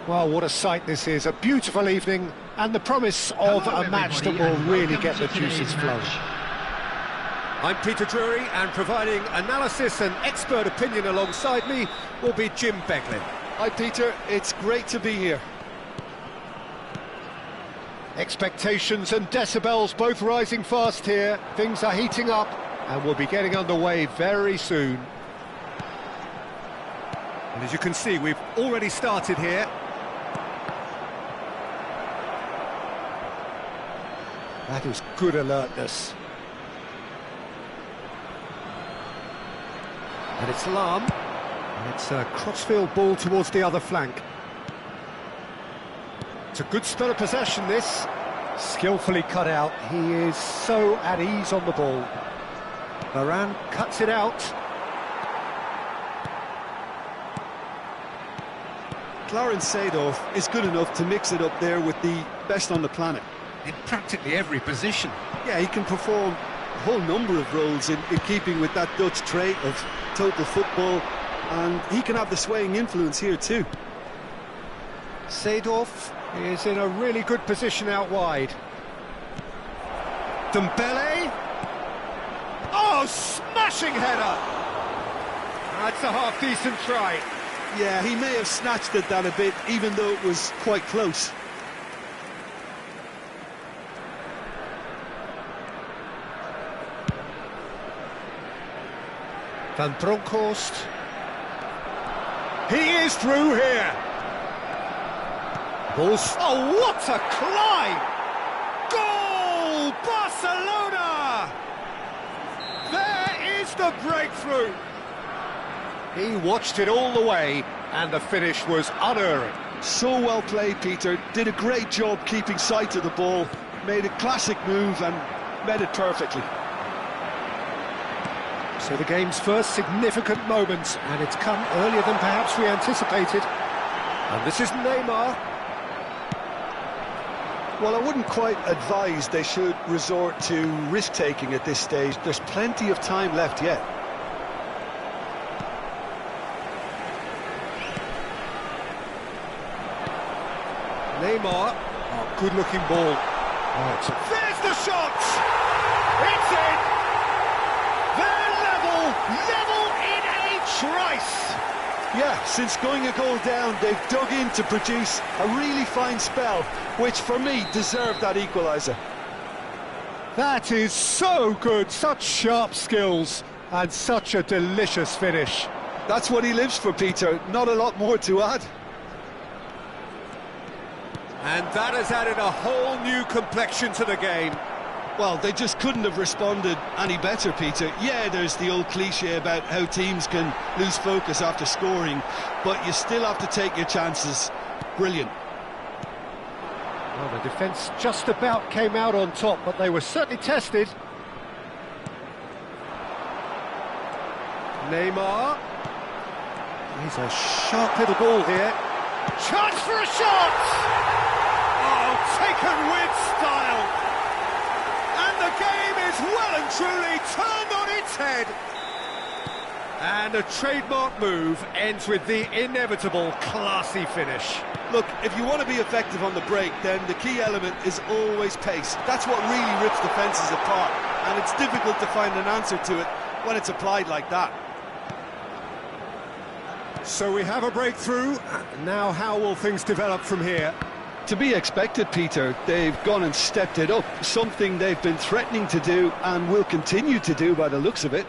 Well, what a sight this is. A beautiful evening and the promise of a match that will really get the juices flowing. I'm Peter Drury, and providing analysis and expert opinion alongside me will be Jim Beglin. Hi Peter, it's great to be here. Expectations and decibels both rising fast here. Things are heating up and we'll be getting underway very soon. And as you can see, we've already started here. That is good alertness. And it's Lam. And it's a crossfield ball towards the other flank. It's a good spell of possession, this. Skillfully cut out. He is so at ease on the ball. Varane cuts it out. Clarence Seedorf is good enough to mix it up there with the best on the planet. In practically every position. Yeah, he can perform a whole number of roles in keeping with that Dutch trait of total football, and he can have the swaying influence here too. Seedorf is in a really good position out wide. Dembele. Oh, smashing header! That's a half-decent try. Yeah, he may have snatched at that a bit, even though it was quite close. Van Bronckhorst. He is through here. Balls. Oh, what a climb! Goal! Barcelona! There is the breakthrough. He watched it all the way, and the finish was unerring. So well played, Peter. Did a great job keeping sight of the ball. Made a classic move and met it perfectly. So the game's first significant moment, and it's come earlier than perhaps we anticipated. And this is Neymar. Well, I wouldn't quite advise they should resort to risk-taking at this stage. There's plenty of time left yet. Neymar. Oh, good-looking ball. Oh, there's the shot! It's in! They're level in a trice! Yeah, since going a goal down, they've dug in to produce a really fine spell, which for me deserved that equaliser. That is so good, such sharp skills and such a delicious finish. That's what he lives for, Peter, not a lot more to add. And that has added a whole new complexion to the game. Well, they just couldn't have responded any better, Peter. Yeah, there's the old cliche about how teams can lose focus after scoring, but you still have to take your chances. Brilliant. Well, the defence just about came out on top, but they were certainly tested. Neymar. He's a sharp little ball here. Chance for a shot! Oh, taken with style! And the game is well and truly turned on its head. And a trademark move ends with the inevitable classy finish. Look, if you want to be effective on the break, then the key element is always pace. That's what really rips defences apart, and it's difficult to find an answer to it when it's applied like that. So we have a breakthrough. Now how will things develop from here? To be expected, Peter. They've gone and stepped it up, something they've been threatening to do and will continue to do by the looks of it.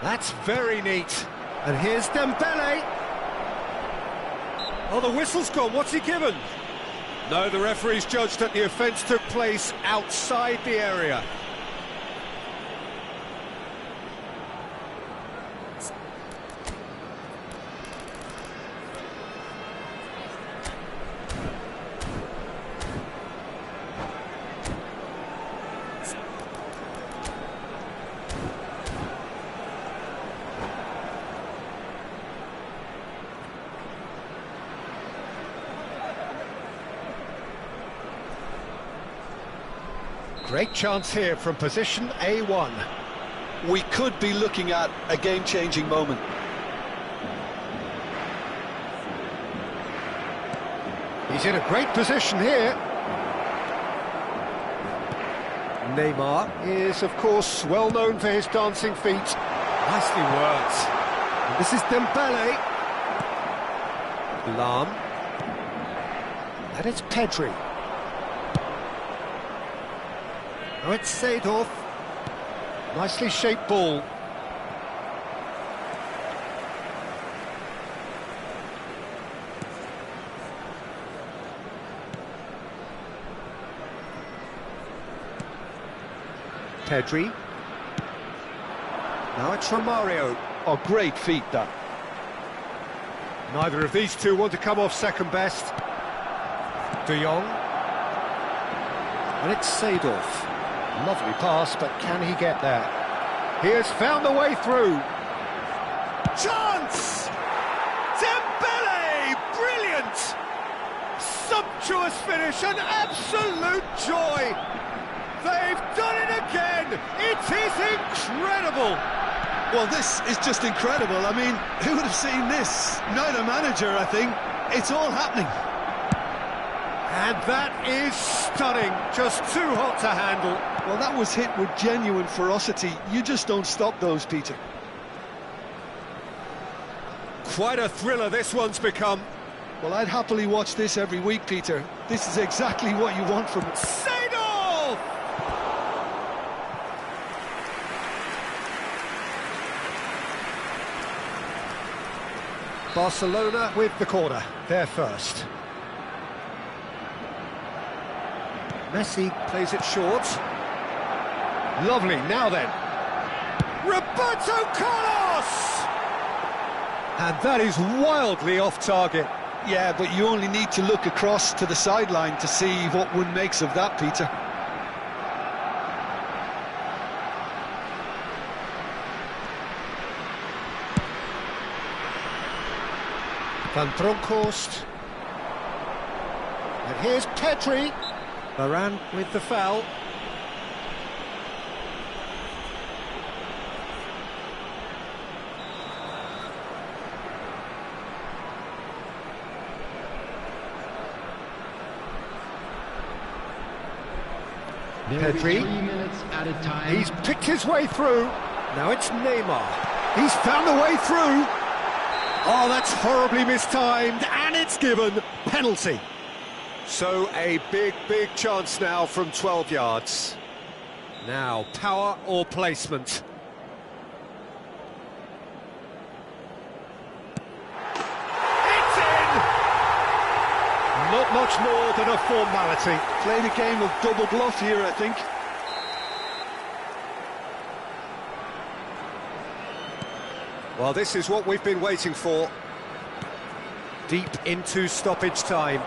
That's very neat. And here's Dembele. Oh, the whistle's gone. What's he given? No, the referee's judged that the offence took place outside the area. Great chance here from position A1. We could be looking at a game-changing moment. He's in a great position here. Neymar is, of course, well known for his dancing feet. Nicely worked. And this is Dembele. Lam. And it's Pedri. Now it's Seedorf. Nicely shaped ball. Pedri. Now it's Romario. Oh, great feat, that. Neither of these two want to come off second best. De Jong. And it's Seedorf. Lovely pass, but can he get there? He has found the way through. Chance! Dembele! Brilliant! Sumptuous finish, an absolute joy! They've done it again! It is incredible! Well, this is just incredible. I mean, who would have seen this? Neither manager, I think. It's all happening. And that is stunning. Just too hot to handle. Well, that was hit with genuine ferocity. You just don't stop those, Peter. Quite a thriller this one's become. Well, I'd happily watch this every week, Peter. This is exactly what you want from it. Seedorf! Barcelona with the corner. They're first. Messi plays it short. Lovely, now then. Roberto Carlos! And that is wildly off target. Yeah, but you only need to look across to the sideline to see what one makes of that, Peter. Van Bronckhorst. And here's Pedri. Varane with the foul. Pedri. 3 minutes at a time. He's picked his way through. Now it's Neymar. He's found the way through. Oh, that's horribly mistimed, and it's given. Penalty. So a big chance now from 12 yards. Now, power or placement? It's in! Not much more than a formality. Played a game of double bluff here, I think. Well, this is what we've been waiting for. Deep into stoppage time.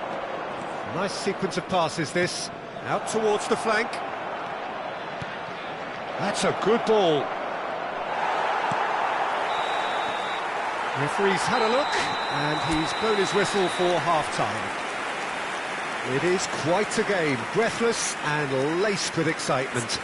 Nice sequence of passes, this. Out towards the flank. That's a good ball. Referee's had a look, and he's blown his whistle for half-time. It is quite a game, breathless and laced with excitement.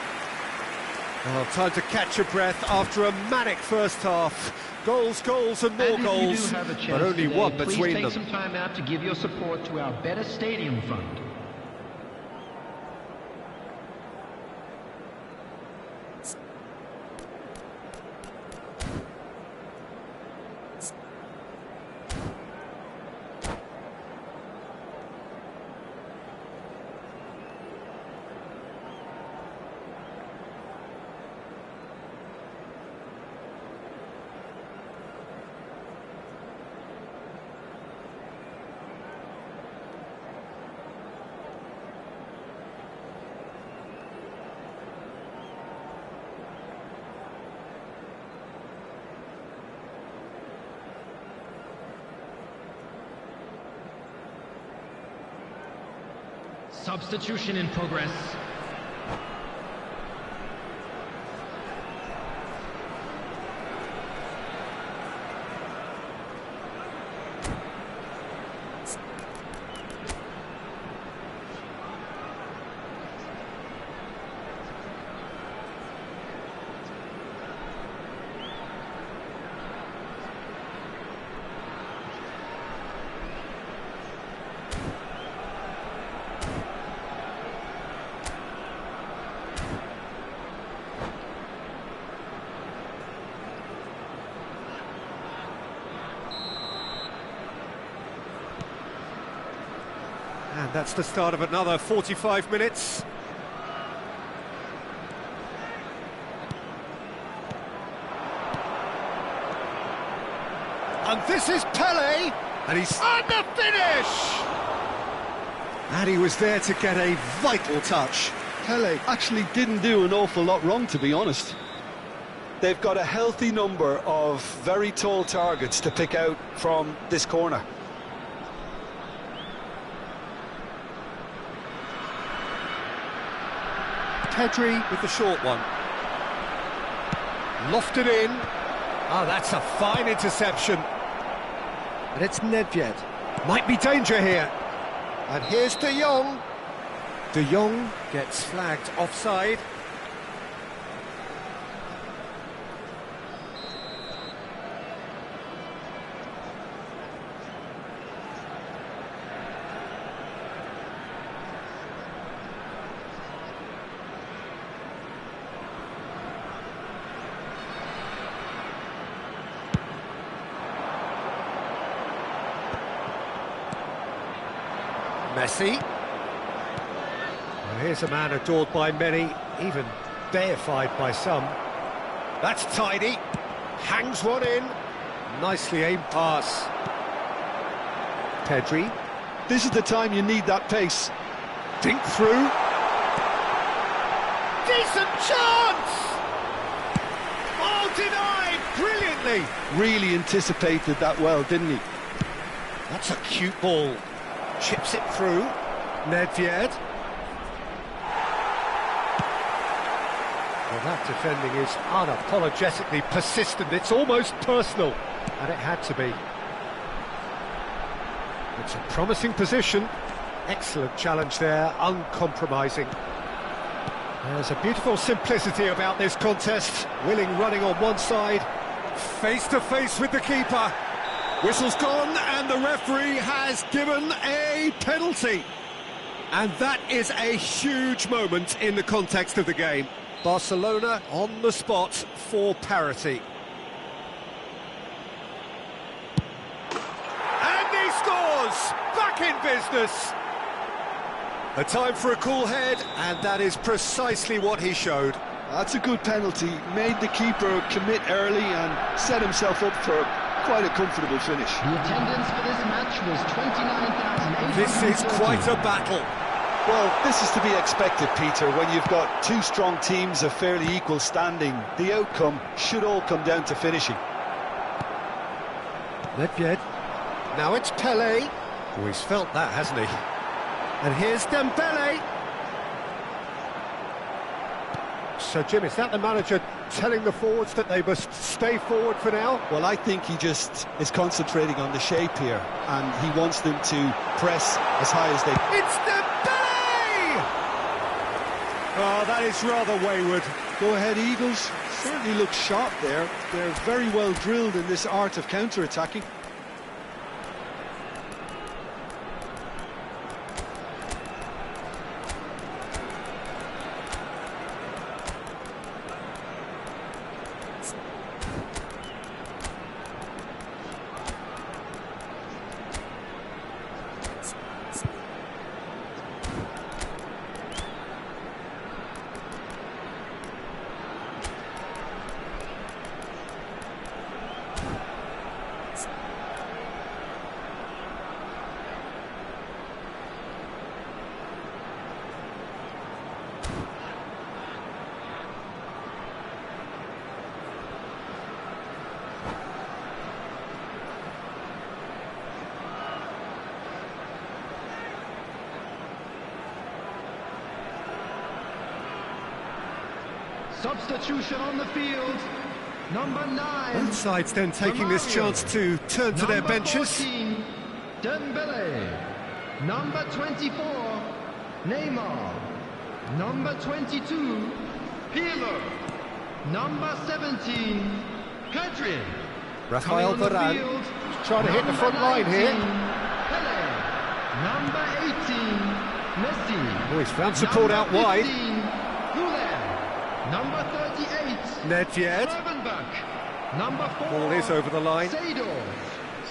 Well, time to catch your breath after a manic first half. Goals, and more goals, but only one between them. Please take some time out to give your support to our Better Stadium Fund. Substitution in progress. And that's the start of another 45 minutes. And this is Pele, and he's on the finish! And he was there to get a vital touch. Pele actually didn't do an awful lot wrong, to be honest. They've got a healthy number of very tall targets to pick out from this corner. Pedri with the short one. Lofted in. Oh, that's a fine interception. And it's Nedved. Might be danger here. And here's De Jong. De Jong gets flagged offside. Messi. Well, here's a man adored by many, even deified by some. That's tidy. Hangs one in. Nicely aimed pass. Pedri. This is the time you need that pace. Dink through. Decent chance! Oh, denied brilliantly. Really anticipated that well, didn't he? That's a cute ball. Chips it through. Nedved. Well, that defending is unapologetically persistent. It's almost personal. And it had to be. It's a promising position. Excellent challenge there, uncompromising. There's a beautiful simplicity about this contest. Willing running on one side, face to face with the keeper. Whistle's gone and the referee has given a penalty. And that is a huge moment in the context of the game. Barcelona on the spot for parity. And he scores! Back in business! A time for a cool head, and that is precisely what he showed. That's a good penalty. Made the keeper commit early and set himself up for quite a comfortable finish. The attendance for this match was 29,800. This is quite a battle. Well, this is to be expected, Peter. When you've got two strong teams of fairly equal standing, the outcome should all come down to finishing. Nedved. Now it's Pele. Oh, he's felt that, hasn't he? And here's Dembele. So, Jim, is that the manager telling the forwards that they must stay forward for now? Well, I think he just is concentrating on the shape here, and he wants them to press as high as they... It's Dembele! Oh, that is rather wayward. Go ahead, Eagles. Certainly look sharp there. They're very well drilled in this art of counter-attacking. Substitution on the field, number 9. Both sides then taking this chance to turn to their benches. 14, Dembele. Number 24, Neymar. Number 22, Pirlo. Number 17, Pedri. Rafael Varane trying to hit the front line here. Pele. Number 18, Messi. Oh, he's found support out wide. Number 38, Nedved. Gravenberch. Number 4, Ball is over the line. Seedorf.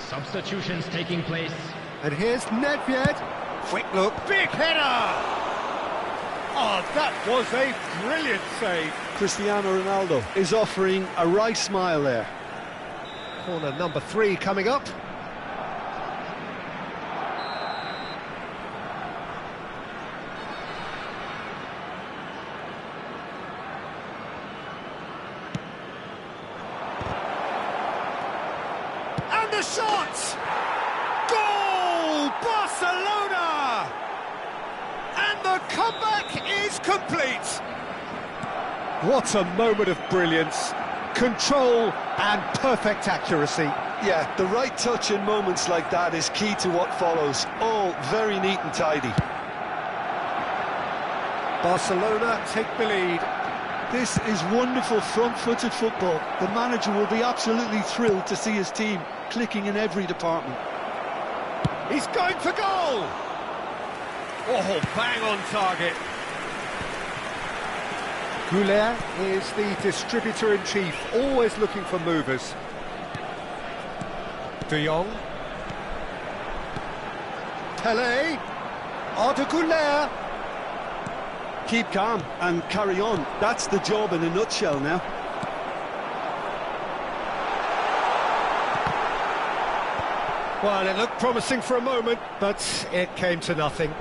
Substitutions taking place. And here's Nedved. Quick look, big header! Oh, that was a brilliant save. Cristiano Ronaldo is offering a wry smile there. Corner number 3 coming up. And the shot! Goal! Barcelona! And the comeback is complete. What a moment of brilliance. Control and perfect accuracy. Yeah, the right touch in moments like that is key to what follows. All very neat and tidy. Barcelona take the lead. This is wonderful front-footed football. The manager will be absolutely thrilled to see his team clicking in every department. He's going for goal! Oh, bang on target. Goulet is the distributor-in-chief, always looking for movers. De Jong. Pelé. Arda Goulet. Keep calm and carry on. That's the job in a nutshell now. Well, it looked promising for a moment, but it came to nothing.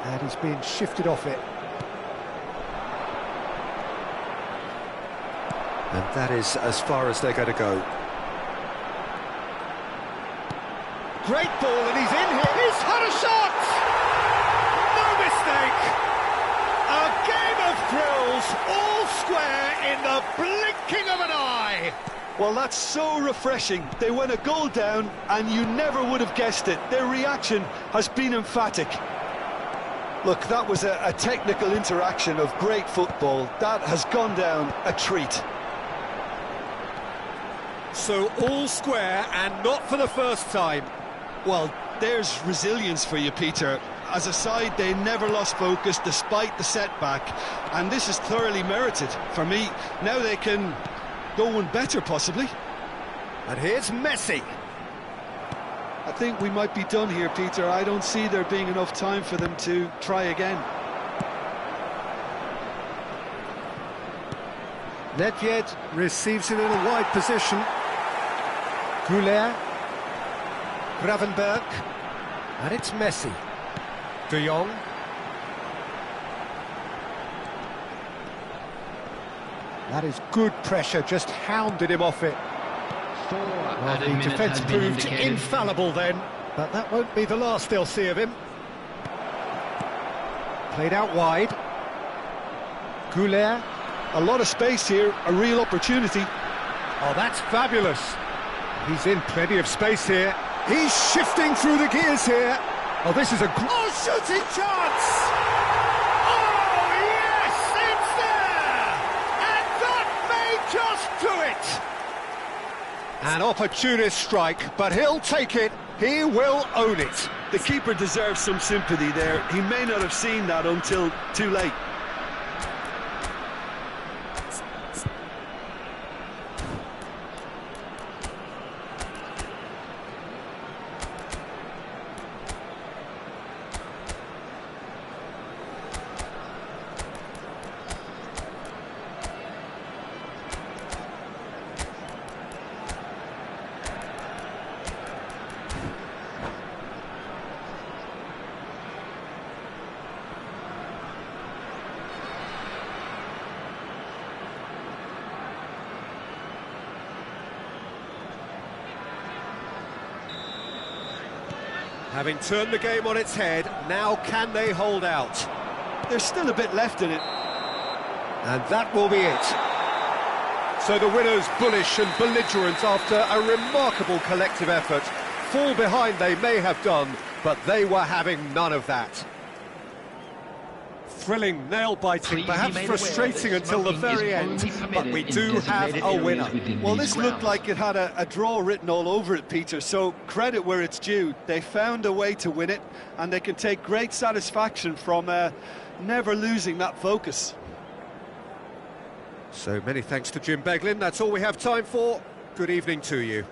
And he's being shifted off it. And that is as far as they're going to go. Great ball, and he's in here. He's had a shot! No mistake! A game of thrills, all square in the blinking of an eye. Well, that's so refreshing. They went a goal down, and you never would have guessed it. Their reaction has been emphatic. Look, that was a technical interaction of great football. That has gone down a treat. So all square, and not for the first time. Well, there's resilience for you, Peter. As a side, they never lost focus despite the setback, and this is thoroughly merited. For me, now they can go one better, possibly. And here's Messi. I think we might be done here, Peter. I don't see there being enough time for them to try again. Nedved receives it in a wide position. Goulet. Gravenberg. And it's Messi. De Jong. That is good pressure, just hounded him off it. Well, the defence proved infallible then, but that won't be the last they'll see of him. Played out wide. Goulet. A lot of space here, a real opportunity. Oh, that's fabulous. He's in plenty of space here. He's shifting through the gears here. Oh, this is a... Oh, shooting chance! Oh, yes, it's there! And that may just do it! An opportunist strike, but he'll take it. He will own it. The keeper deserves some sympathy there. He may not have seen that until too late. Having turned the game on its head, now can they hold out? There's still a bit left in it. And that will be it. So the winners, bullish and belligerent after a remarkable collective effort. Fall behind they may have done, but they were having none of that. Thrilling, nail-biting, perhaps frustrating until the very end, but we do have a winner. Well, this looked like it had a draw written all over it, Peter, so credit where it's due. They found a way to win it, and they can take great satisfaction from never losing that focus. So many thanks to Jim Beglin. That's all we have time for. Good evening to you.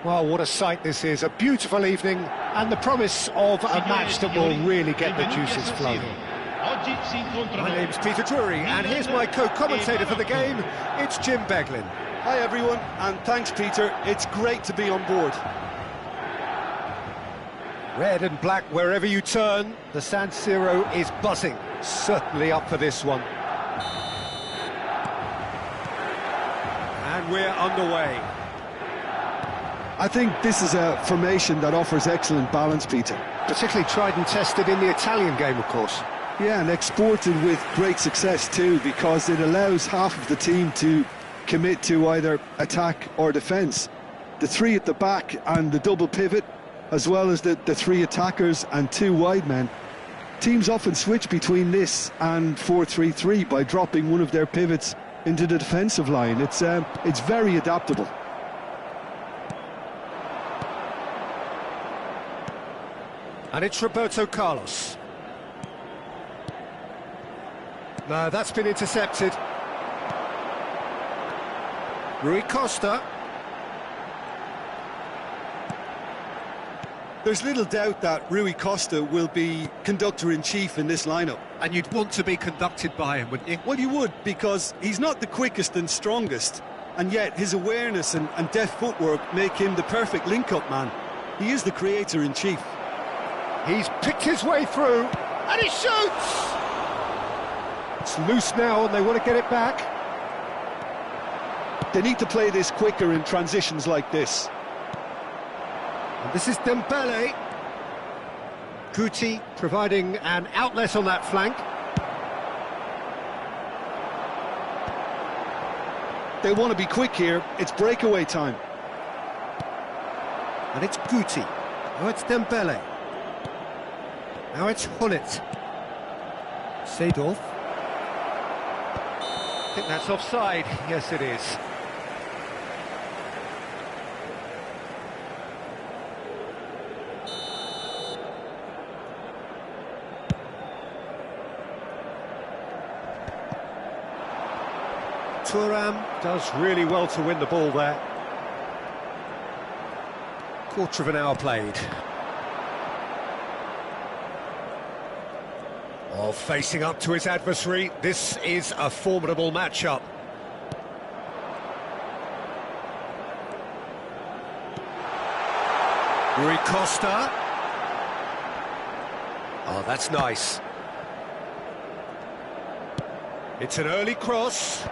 Well, what a sight this is. A beautiful evening and the promise of a match that will really get the juices flowing. My name's Peter Drury and here's my co-commentator for the game. It's Jim Beglin. Hi everyone, and thanks Peter. It's great to be on board. Red and black wherever you turn. The San Siro is buzzing. Certainly up for this one. And we're underway. I think this is a formation that offers excellent balance, Peter. Particularly tried and tested in the Italian game, of course. Yeah, and exported with great success too, because it allows half of the team to commit to either attack or defence. The three at the back and the double pivot, as well as the three attackers and two wide men. Teams often switch between this and 4-3-3 by dropping one of their pivots into the defensive line. It's very adaptable. And it's Roberto Carlos. No, that's been intercepted. Rui Costa. There's little doubt that Rui Costa will be conductor-in-chief in this lineup. And you'd want to be conducted by him, wouldn't you? Well, you would, because he's not the quickest and strongest, and yet his awareness and deft footwork make him the perfect link-up man. He is the creator-in-chief. He's picked his way through, and he shoots! It's loose now, and they want to get it back. They need to play this quicker in transitions like this. And this is Dembele. Guti providing an outlet on that flank. They want to be quick here. It's breakaway time. And it's Guti. Now it's Dembele. Now it's Hullet. Seedorf. I think that's offside. Yes, it is. Thuram does really well to win the ball there. Quarter of an hour played. Oh, facing up to his adversary, this is a formidable matchup. Rui Costa. Oh, that's nice. It's an early cross.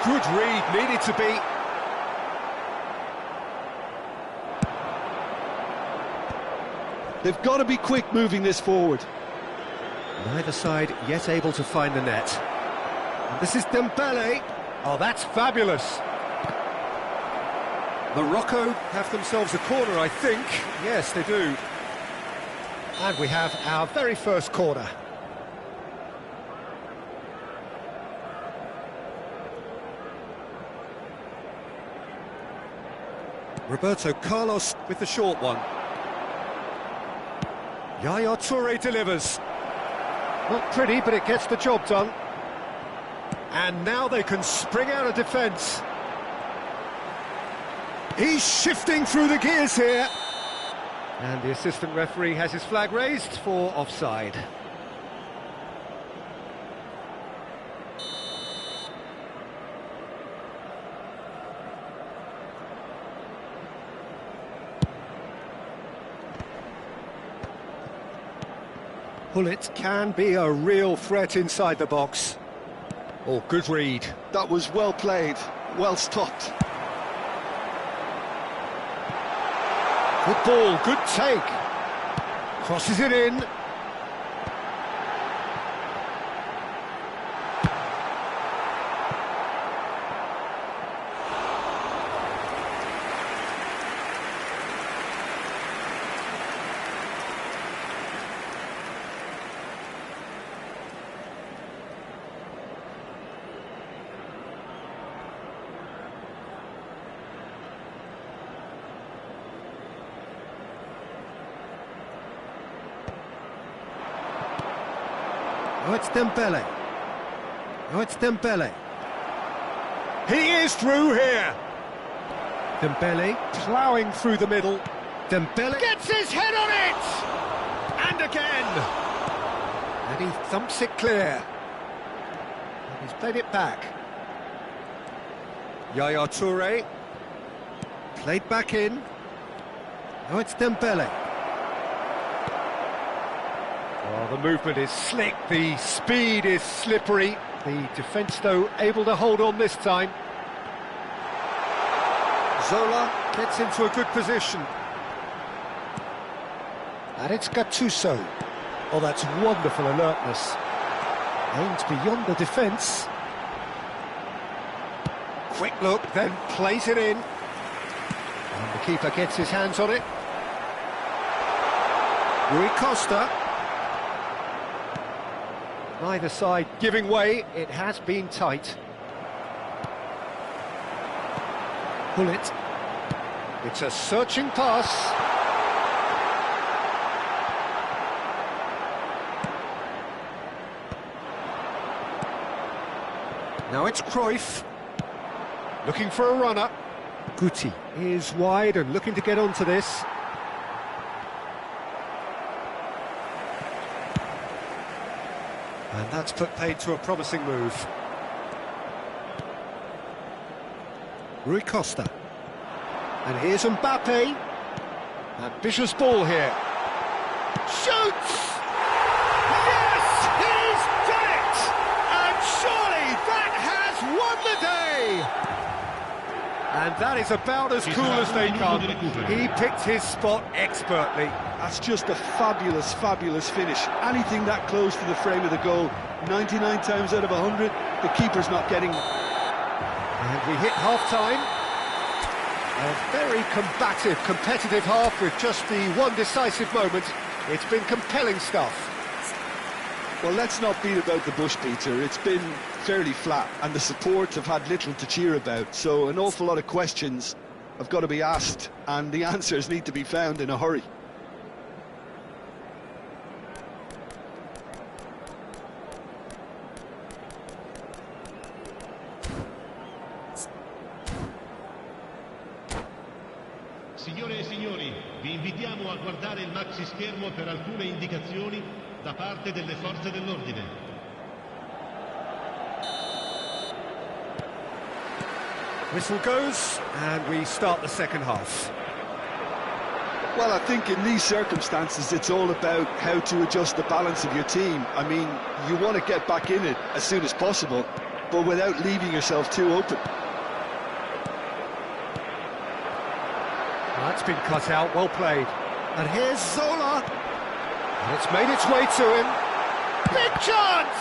Good read, needed to be. They've got to be quick moving this forward. Neither side yet able to find the net. And this is Dembele. Oh, that's fabulous. Morocco have themselves a corner, I think. Yes, they do. And we have our very first corner. Roberto Carlos with the short one. Yaya Toure delivers. Not pretty, but it gets the job done. And now they can spring out of defence. He's shifting through the gears here. And the assistant referee has his flag raised for offside. Hullet can be a real threat inside the box. Oh, good read. That was well played, well stopped. Good ball, good take. Crosses it in. Oh, it's Dembele. Oh, it's Dembele. He is through here. Dembele ploughing through the middle. Dembele gets his head on it! And again! And he thumps it clear. And he's played it back. Yaya Toure. Played back in. Oh, it's Dembele. Oh, the movement is slick, the speed is slippery. The defence, though, able to hold on this time. Zola gets into a good position. And it's Gattuso. Oh, that's wonderful alertness. Aims beyond the defence. Quick look, then plays it in. And the keeper gets his hands on it. Rui Costa. Neither side giving way, it has been tight. Hullet. It's a searching pass. Now it's Cruyff. Looking for a runner. Guti is wide and looking to get onto this. And that's put paid to a promising move. Rui Costa. And here's Mbappe. Ambitious ball here. Shoots! Yes, he's done it! And surely that has won the day! And that is about as cool as they come. He picked his spot expertly. That's just a fabulous, fabulous finish. Anything that close to the frame of the goal, 99 times out of 100, the keeper's not getting it. And we hit half-time. A very combative, competitive half with just the one decisive moment. It's been compelling stuff. Well, let's not beat about the bush, Peter. It's been fairly flat, and the support have had little to cheer about. So an awful lot of questions have got to be asked, and the answers need to be found in a hurry. Signore e signori, vi invitiamo a guardare il maxi schermo per alcune indicazioni da parte delle forze dell'ordine. Whistle goes, and we start the second half. Well, I think in these circumstances, it's all about how to adjust the balance of your team. I mean, you want to get back in it as soon as possible, but without leaving yourself too open. That's been cut out, well played. And here's Zola. And it's made its way to him. Big chance!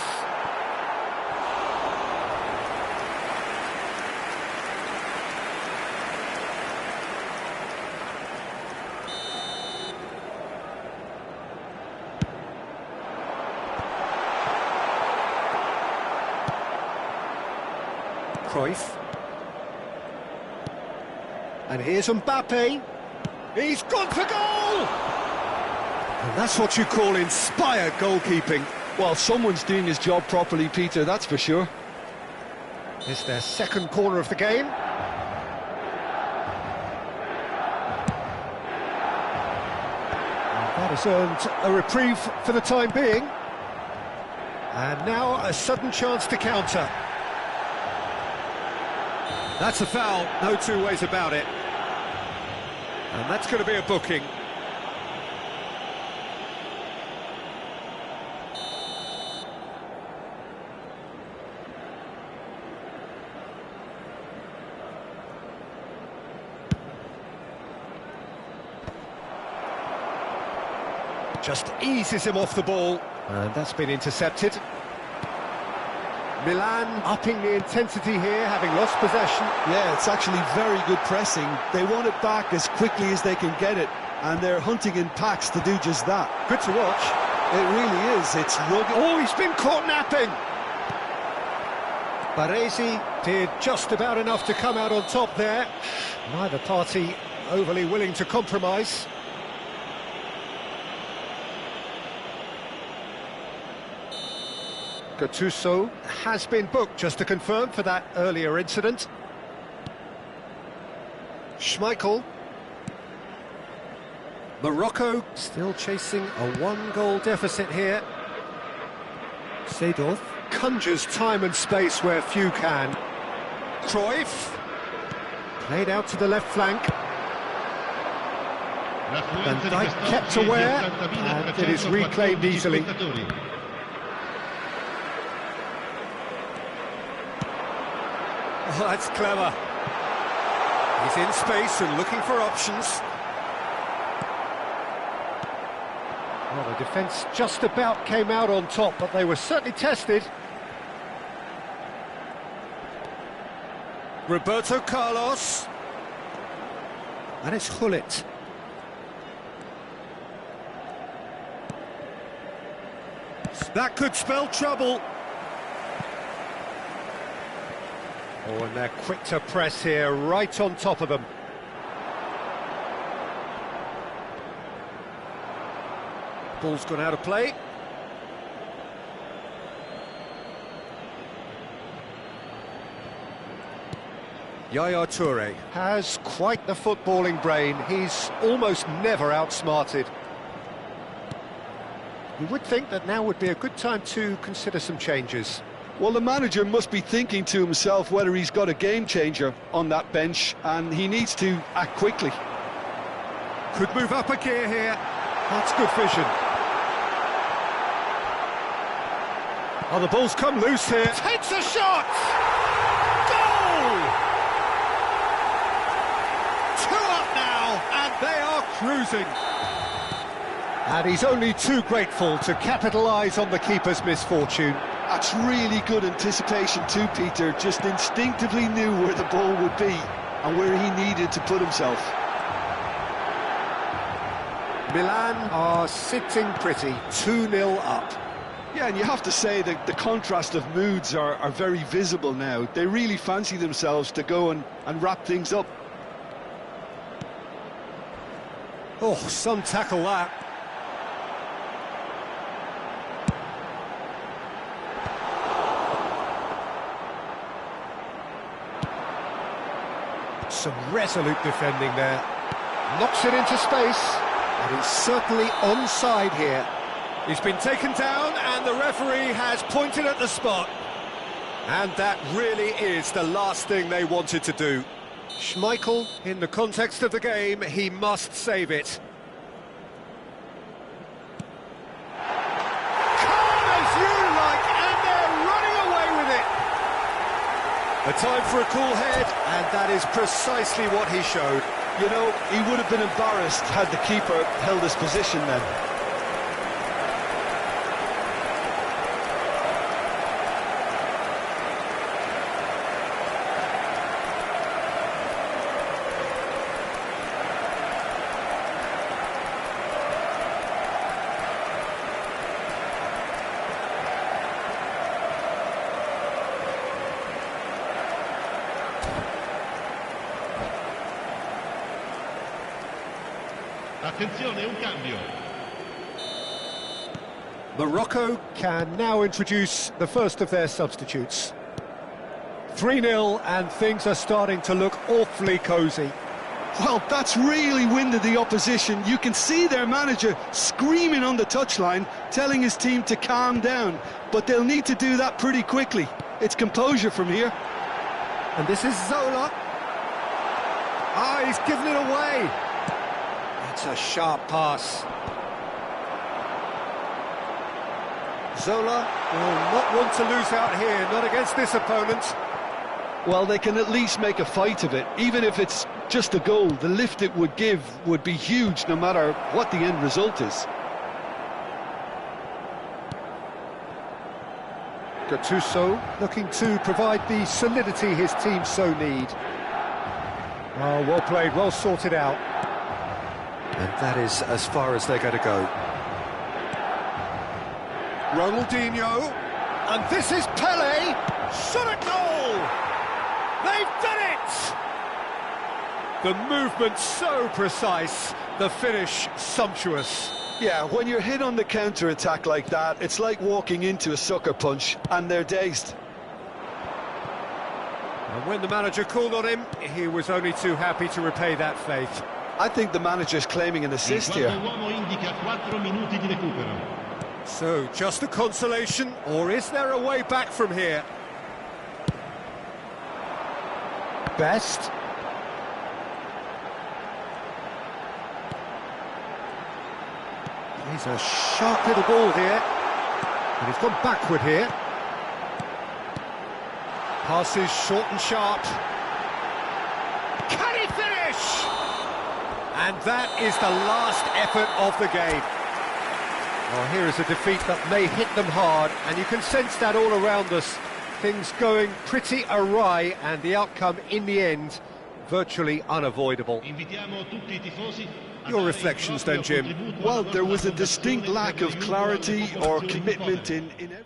Cruyff. And here's Mbappe. He's gone for goal! And that's what you call inspired goalkeeping. Well, someone's doing his job properly, Peter, that's for sure. It's their second corner of the game. And that has earned a reprieve for the time being. And now a sudden chance to counter. That's a foul, no two ways about it. And that's going to be a booking. Just eases him off the ball. And that's been intercepted. Milan upping the intensity here, having lost possession. Yeah, it's actually very good pressing. They want it back as quickly as they can get it, and they're hunting in packs to do just that. Good to watch. It really is. It's rugged. Oh, he's been caught napping. Baresi did just about enough to come out on top there. Neither party overly willing to compromise. Gattuso has been booked, just to confirm, for that earlier incident. Schmeichel. Morocco still chasing a one-goal deficit here. Seedorf conjures time and space where few can. Cruyff. Played out to the left flank. Van Dijk kept aware, and it is reclaimed easily. Oh, that's clever. He's in space and looking for options. Well, the defence just about came out on top, but they were certainly tested. Roberto Carlos. And it's Hullet. That could spell trouble. Oh, and they're quick to press here, right on top of them. Ball's gone out of play. Yaya Toure has quite the footballing brain. He's almost never outsmarted. You would think that now would be a good time to consider some changes. Well, the manager must be thinking to himself whether he's got a game changer on that bench, and he needs to act quickly. Could move up a gear here. That's good vision. Oh, the ball's come loose here. Takes a shot! Goal! 2 up now, and they are cruising. And he's only too grateful to capitalise on the keeper's misfortune. That's really good anticipation too, Peter. Just instinctively knew where the ball would be and where he needed to put himself. Milan are sitting pretty, 2-0 up. Yeah, and you have to say that the contrast of moods are very visible now. They really fancy themselves to go and wrap things up. Oh, some tackle that. Some resolute defending there. Knocks it into space, and he's certainly onside here. He's been taken down, and the referee has pointed at the spot. And that really is the last thing they wanted to do. Schmeichel, in the context of the game, he must save it. Calm as you like, and they're running away with it. A time for a cool head, and that is precisely what he showed. You know, he would have been embarrassed had the keeper held his position then. Attenzione, un cambio. Morocco can now introduce the first of their substitutes. 3-0, and things are starting to look awfully cosy. Well, that's really winded the opposition. You can see their manager screaming on the touchline, telling his team to calm down. But they'll need to do that pretty quickly. It's composure from here. And this is Zola. Ah, he's given it away. That's a sharp pass. Zola will not want to lose out here, not against this opponent. Well, they can at least make a fight of it. Even if it's just a goal, the lift it would give would be huge no matter what the end result is. Gattuso looking to provide the solidity his team so need. Oh, well played, well sorted out. And that is as far as they're going to go. Ronaldinho, and this is Pele. Shot at goal! They've done it! The movement so precise, the finish sumptuous. Yeah, when you're hit on the counter-attack like that, it's like walking into a sucker punch, and they're dazed. And when the manager called on him, he was only too happy to repay that faith. I think the manager's claiming an assist here. L'uomo indica 4 minuti di recupero. So, just a consolation, or is there a way back from here? Best. He's a sharp little ball here. And he's gone backward here. Passes short and sharp. Can he finish? And that is the last effort of the game. Well, here is a defeat that may hit them hard, and you can sense that all around us. Things going pretty awry, and the outcome in the end virtually unavoidable. Your reflections then, Jim? Well, there was a distinct lack of clarity or commitment in every...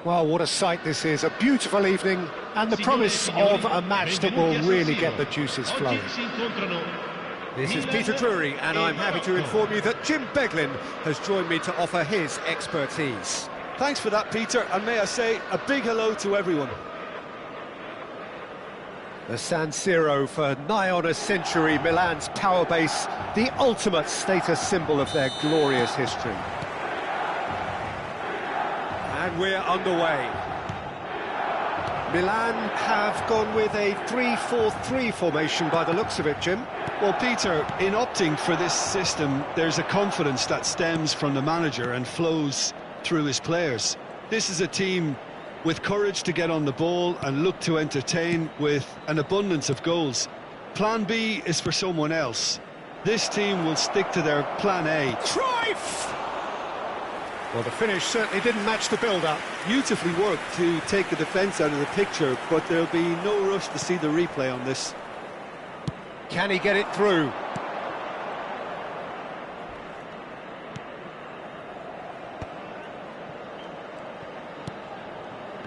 Well, what a sight this is. A beautiful evening and the promise of a match that will really get the juices flowing. This is Peter Drury, and I'm happy to inform you that Jim Beglin has joined me to offer his expertise. Thanks for that, Peter, and may I say a big hello to everyone. The San Siro, for nigh on a century, Milan's power base, the ultimate status symbol of their glorious history. And we're underway. Milan have gone with a 3-4-3 formation by the looks of it, Jim. Well, Peter, in opting for this system, there's a confidence that stems from the manager and flows through his players. This is a team with courage to get on the ball and look to entertain with an abundance of goals. Plan B is for someone else. This team will stick to their plan A. Cruyff! Well, the finish certainly didn't match the build-up. Beautifully worked to take the defence out of the picture, but there'll be no rush to see the replay on this. Can he get it through?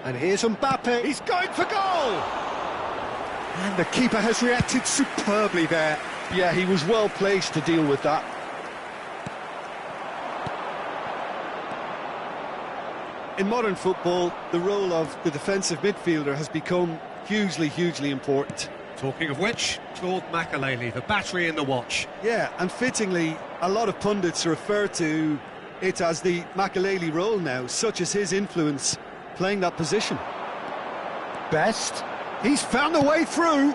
And here's Mbappe. He's going for goal! And the keeper has reacted superbly there. Yeah, he was well placed to deal with that. In modern football, the role of the defensive midfielder has become hugely important. Talking of which, Claude Makelele, the battery in the watch. Yeah, and fittingly, a lot of pundits refer to it as the Makelele role now, such as his influence playing that position. Best, he's found a way through.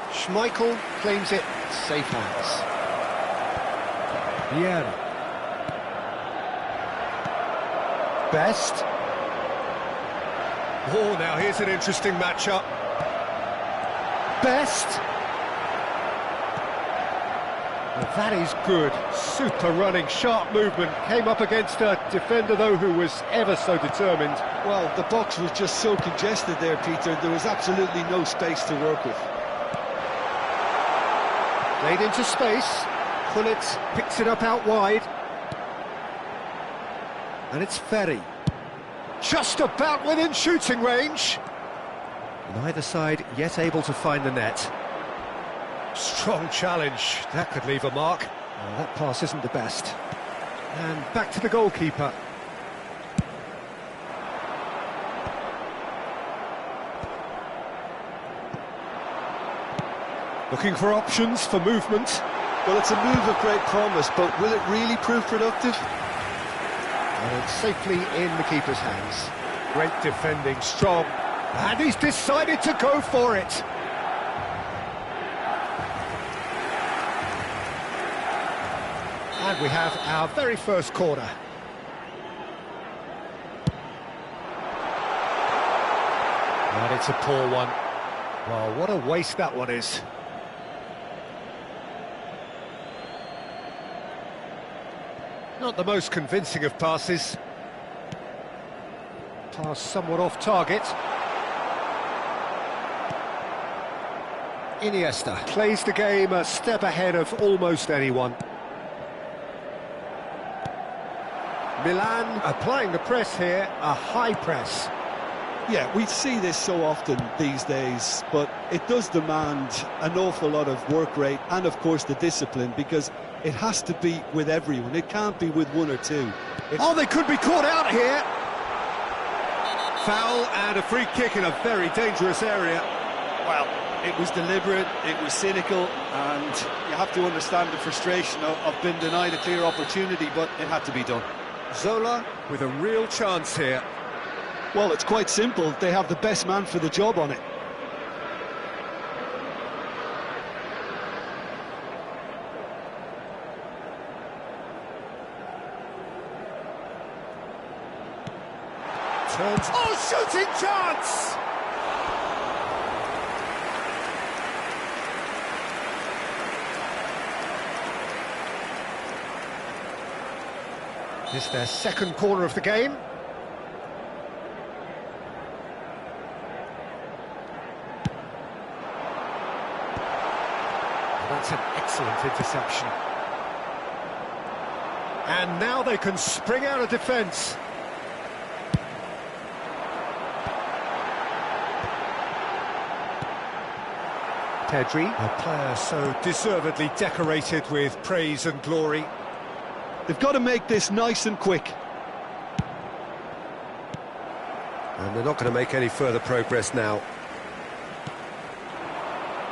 Schmeichel claims it Safe hands. Vieira. Best. Oh, now here's an interesting matchup. Best. Well, that is good. Super running, sharp movement. Came up against a defender, though, who was ever so determined. Well, the box was just so congested there, Peter. There was absolutely no space to work with. Played into space. Pullet picks it up out wide. And it's Ferry. Just about within shooting range. Neither side yet able to find the net. Strong challenge. That could leave a mark. Well, that pass isn't the best. And back to the goalkeeper. Looking for options for movement. Well, it's a move of great promise, but will it really prove productive? And it's safely in the keeper's hands. Great defending, strong. And he's decided to go for it. And we have our very first corner. And it's a poor one. Well, what a waste that one is. Not the most convincing of passes. Pass somewhat off target. Iniesta plays the game a step ahead of almost anyone. Milan applying the press here, a high press. Yeah, we see this so often these days, but it does demand an awful lot of work rate and, of course, the discipline, because it has to be with everyone. It can't be with one or two. Oh, they could be caught out here. Foul and a free kick in a very dangerous area. Well, it was deliberate, it was cynical, and you have to understand the frustration of being denied a clear opportunity, but it had to be done. Zola with a real chance here. Well, it's quite simple. They have the best man for the job on it. Turns. Oh, shooting chance! This is their second corner of the game. That's an excellent interception. And now they can spring out of defence. Pedri, a player so deservedly decorated with praise and glory. They've got to make this nice and quick. And they're not going to make any further progress now.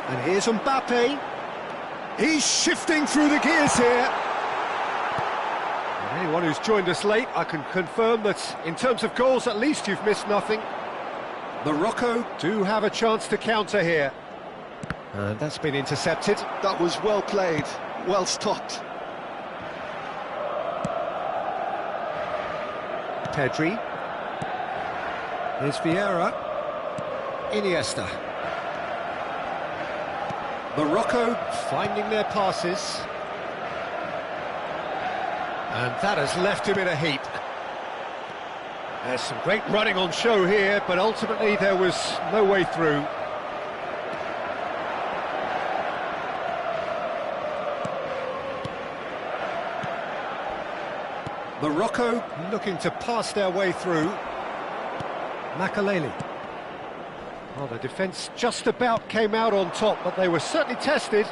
And here's Mbappe. He's shifting through the gears here. And anyone who's joined us late, I can confirm that in terms of goals, at least you've missed nothing. Morocco do have a chance to counter here. And that's been intercepted. That was well played, well stopped. Pedri. Here's Vieira. Iniesta. Morocco finding their passes. And that has left him in a heap. There's some great running on show here, but ultimately there was no way through. Morocco looking to pass their way through. Makaleli. Well, the defence just about came out on top, but they were certainly tested.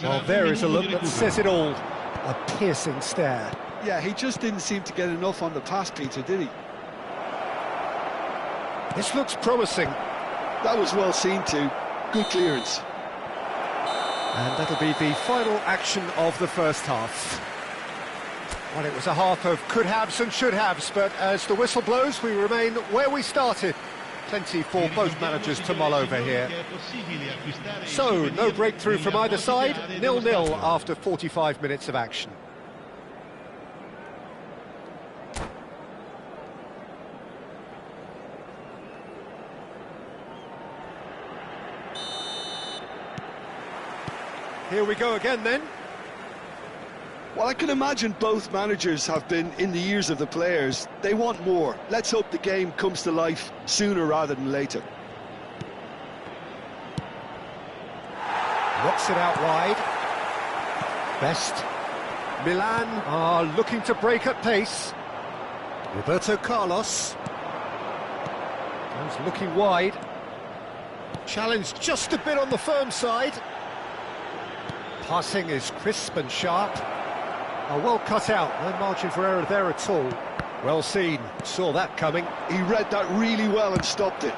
Well, there is a look that says it all. A piercing stare. Yeah, he just didn't seem to get enough on the pass, Peter, did he? This looks promising. That was well seen too. Good clearance. And that'll be the final action of the first half. Well, it was a half of could-haves and should-haves, but as the whistle blows, we remain where we started. Plenty for both managers to mull over here. So, no breakthrough from either side, 0-0 after 45 minutes of action. Here we go again then. Well, I can imagine both managers have been in the ears of the players. They want more. Let's hope the game comes to life sooner rather than later. Knocks it out wide. Best. Milan are looking to break at pace. Roberto Carlos. He's looking wide. Challenge just a bit on the firm side. Passing is crisp and sharp. Oh, well cut out, no margin for error there at all. Well seen, saw that coming. He read that really well and stopped it.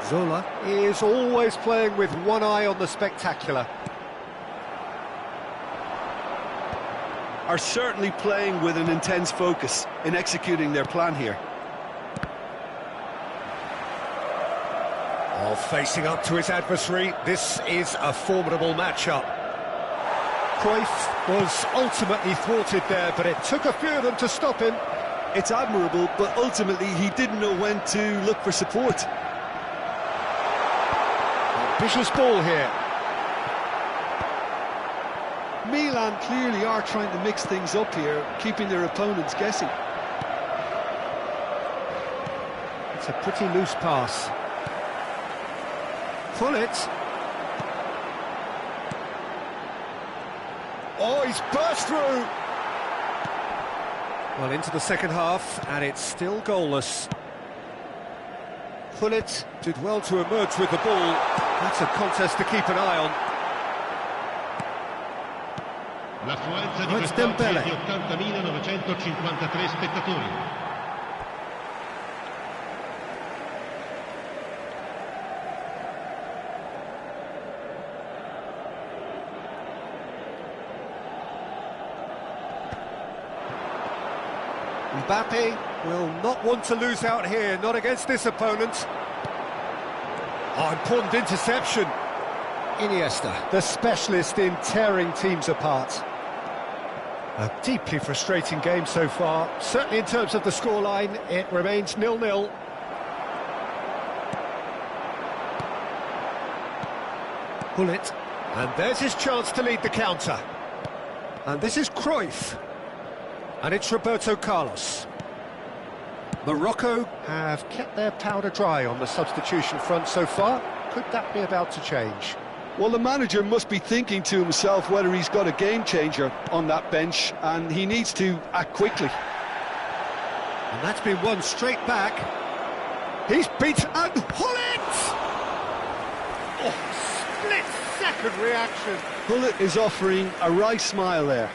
Zola is always playing with one eye on the spectacular. Are certainly playing with an intense focus in executing their plan here. Oh, facing up to his adversary, this is a formidable matchup. Cruyff was ultimately thwarted there, but it took a few of them to stop him. It's admirable, but ultimately he didn't know when to look for support. Ambitious ball here. Milan clearly are trying to mix things up here, keeping their opponents guessing. It's a pretty loose pass. Pull it. Oh, he's burst through! Well, into the second half, and it's still goalless. Pullet did well to emerge with the ball. That's a contest to keep an eye on. L'affluenza di quest'oggi è di 80.953 spettatori. Mbappe will not want to lose out here, not against this opponent. Oh, important interception. Iniesta, the specialist in tearing teams apart. A deeply frustrating game so far. Certainly in terms of the scoreline, it remains 0-0. Pull it. And there's his chance to lead the counter. And this is Cruyff. And it's Roberto Carlos. Morocco have kept their powder dry on the substitution front so far. Could that be about to change? Well, the manager must be thinking to himself whether he's got a game changer on that bench, and he needs to act quickly. And that's been won straight back. He's beaten and Pullet! Oh, split-second reaction. Pullet is offering a wry smile there.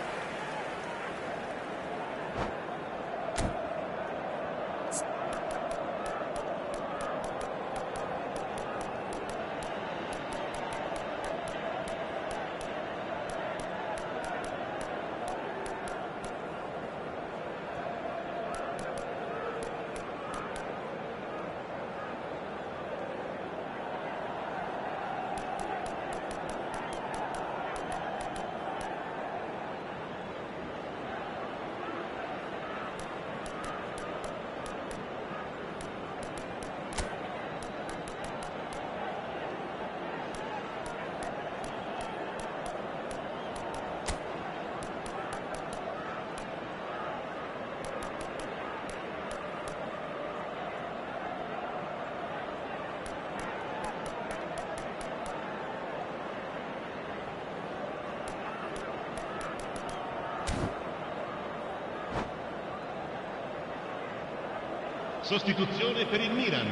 Sostituzione per il Milan.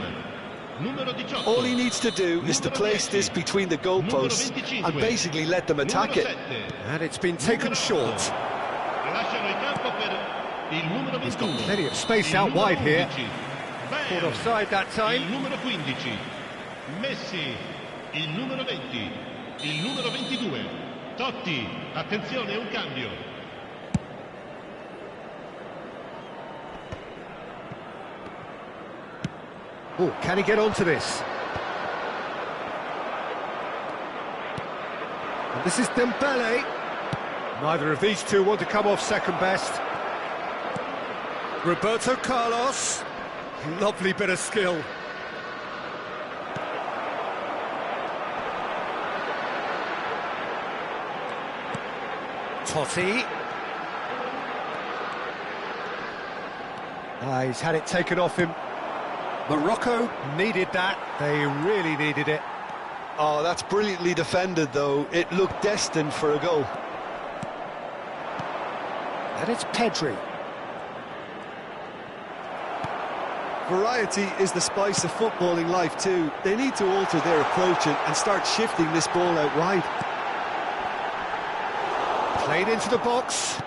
Numero 18. All he needs to do is to place this between the goalposts and basically let them attack it. And it's been taken short. He's got plenty of space out wide here. Caught offside that time. Il numero 15. Messi. Il numero 20. Il numero 22. Totti. Attenzione, un cambio. Oh, can he get onto this? And this is Dembele. Neither of these two want to come off second best. Roberto Carlos. Lovely bit of skill. Totti. He's had it taken off him. Morocco needed that. They really needed it. Oh, that's brilliantly defended, though. It looked destined for a goal. And it's Pedri. Variety is the spice of footballing life, too. They need to alter their approach and start shifting this ball out wide. Played into the box.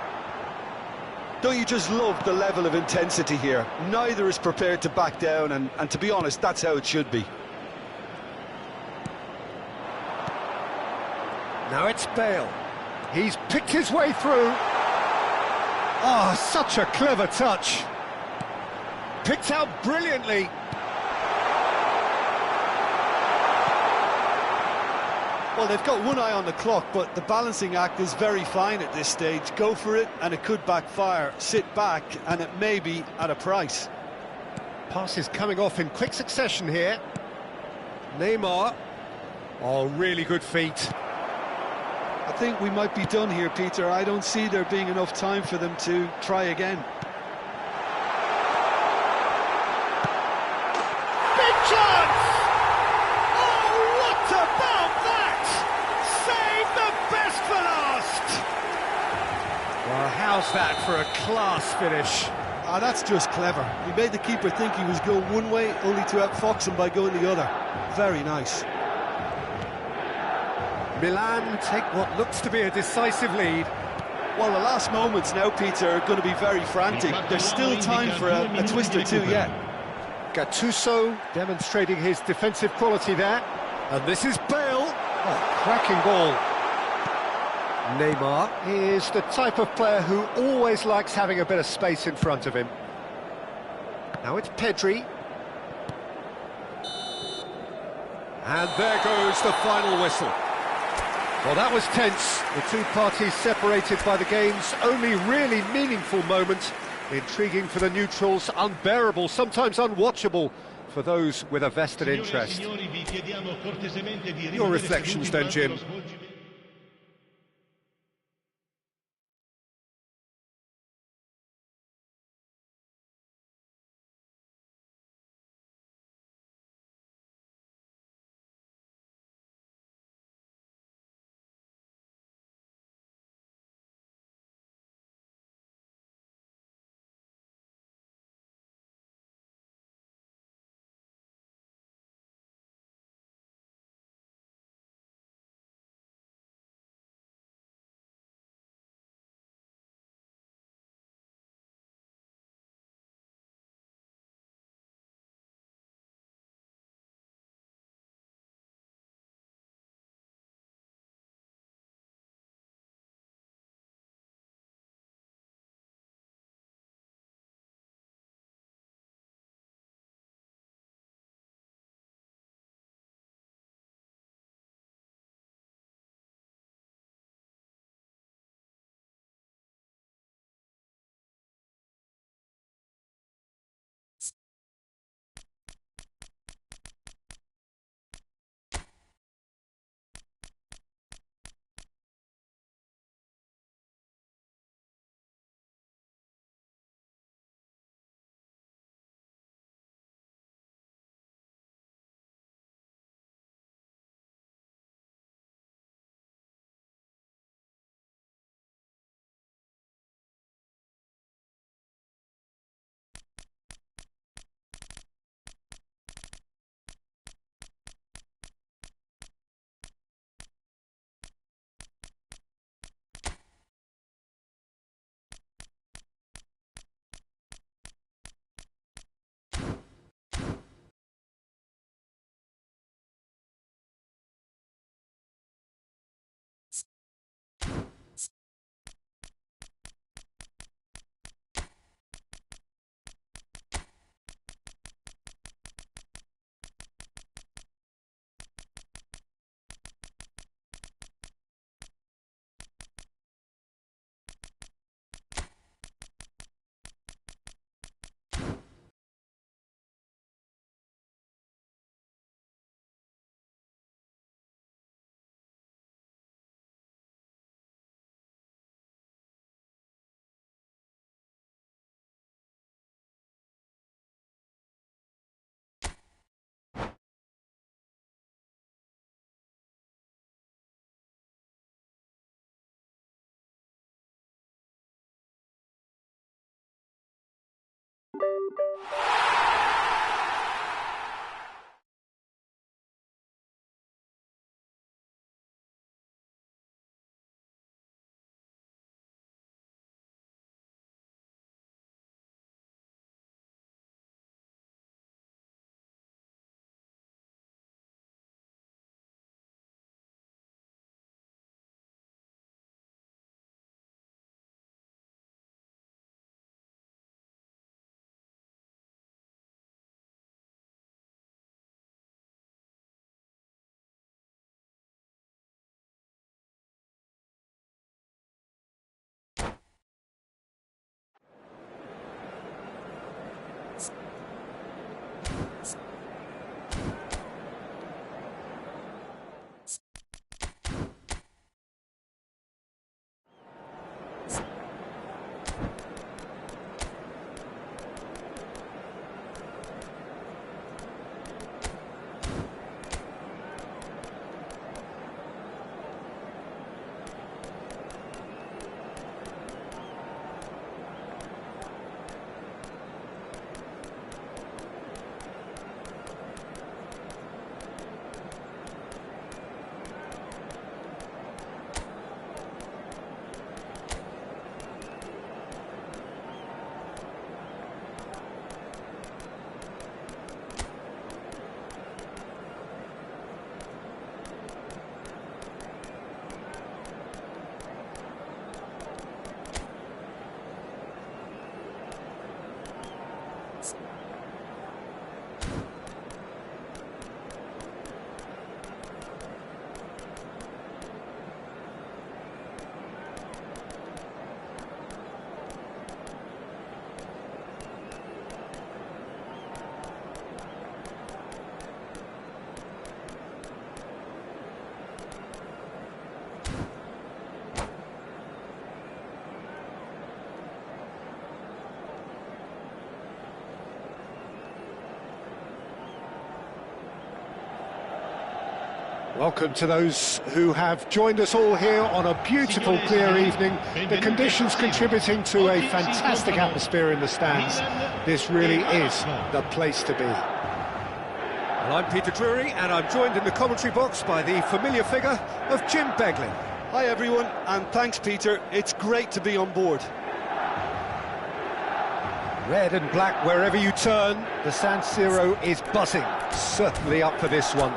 Don't you just love the level of intensity here? Neither is prepared to back down, and to be honest, that's how it should be. Now it's Bale. He's picked his way through. Oh, such a clever touch. Picked out brilliantly. Well, they've got one eye on the clock, but the balancing act is very fine at this stage. Go for it, and it could backfire. Sit back, and it may be at a price. Passes coming off in quick succession here. Neymar. Oh, really good feet. I think we might be done here, Peter. I don't see there being enough time for them to try again. Big chance! Oh, what about that? Save the best for last! Well, how's that for a class finish? Ah, that's just clever. He made the keeper think he was going one way, only to outfox him by going the other. Very nice. Milan take what looks to be a decisive lead. Well, the last moments now, Peter, are going to be very frantic. There's still time for a twist or two yet. Gattuso demonstrating his defensive quality there. And this is Bale. Oh, cracking ball. Neymar is the type of player who always likes having a bit of space in front of him. Now it's Pedri. And there goes the final whistle. Well, that was tense. The two parties separated by the game's only really meaningful moment. Intriguing for the neutrals, unbearable, sometimes unwatchable for those with a vested interest. Your reflections then, Jim? Welcome to those who have joined us all here on a beautiful, clear evening. The conditions contributing to a fantastic atmosphere in the stands. This really is the place to be. Well, I'm Peter Drury, and I'm joined in the commentary box by the familiar figure of Jim Beglin. Hi everyone, and thanks Peter, it's great to be on board. Red and black wherever you turn, the San Siro is buzzing. Certainly up for this one.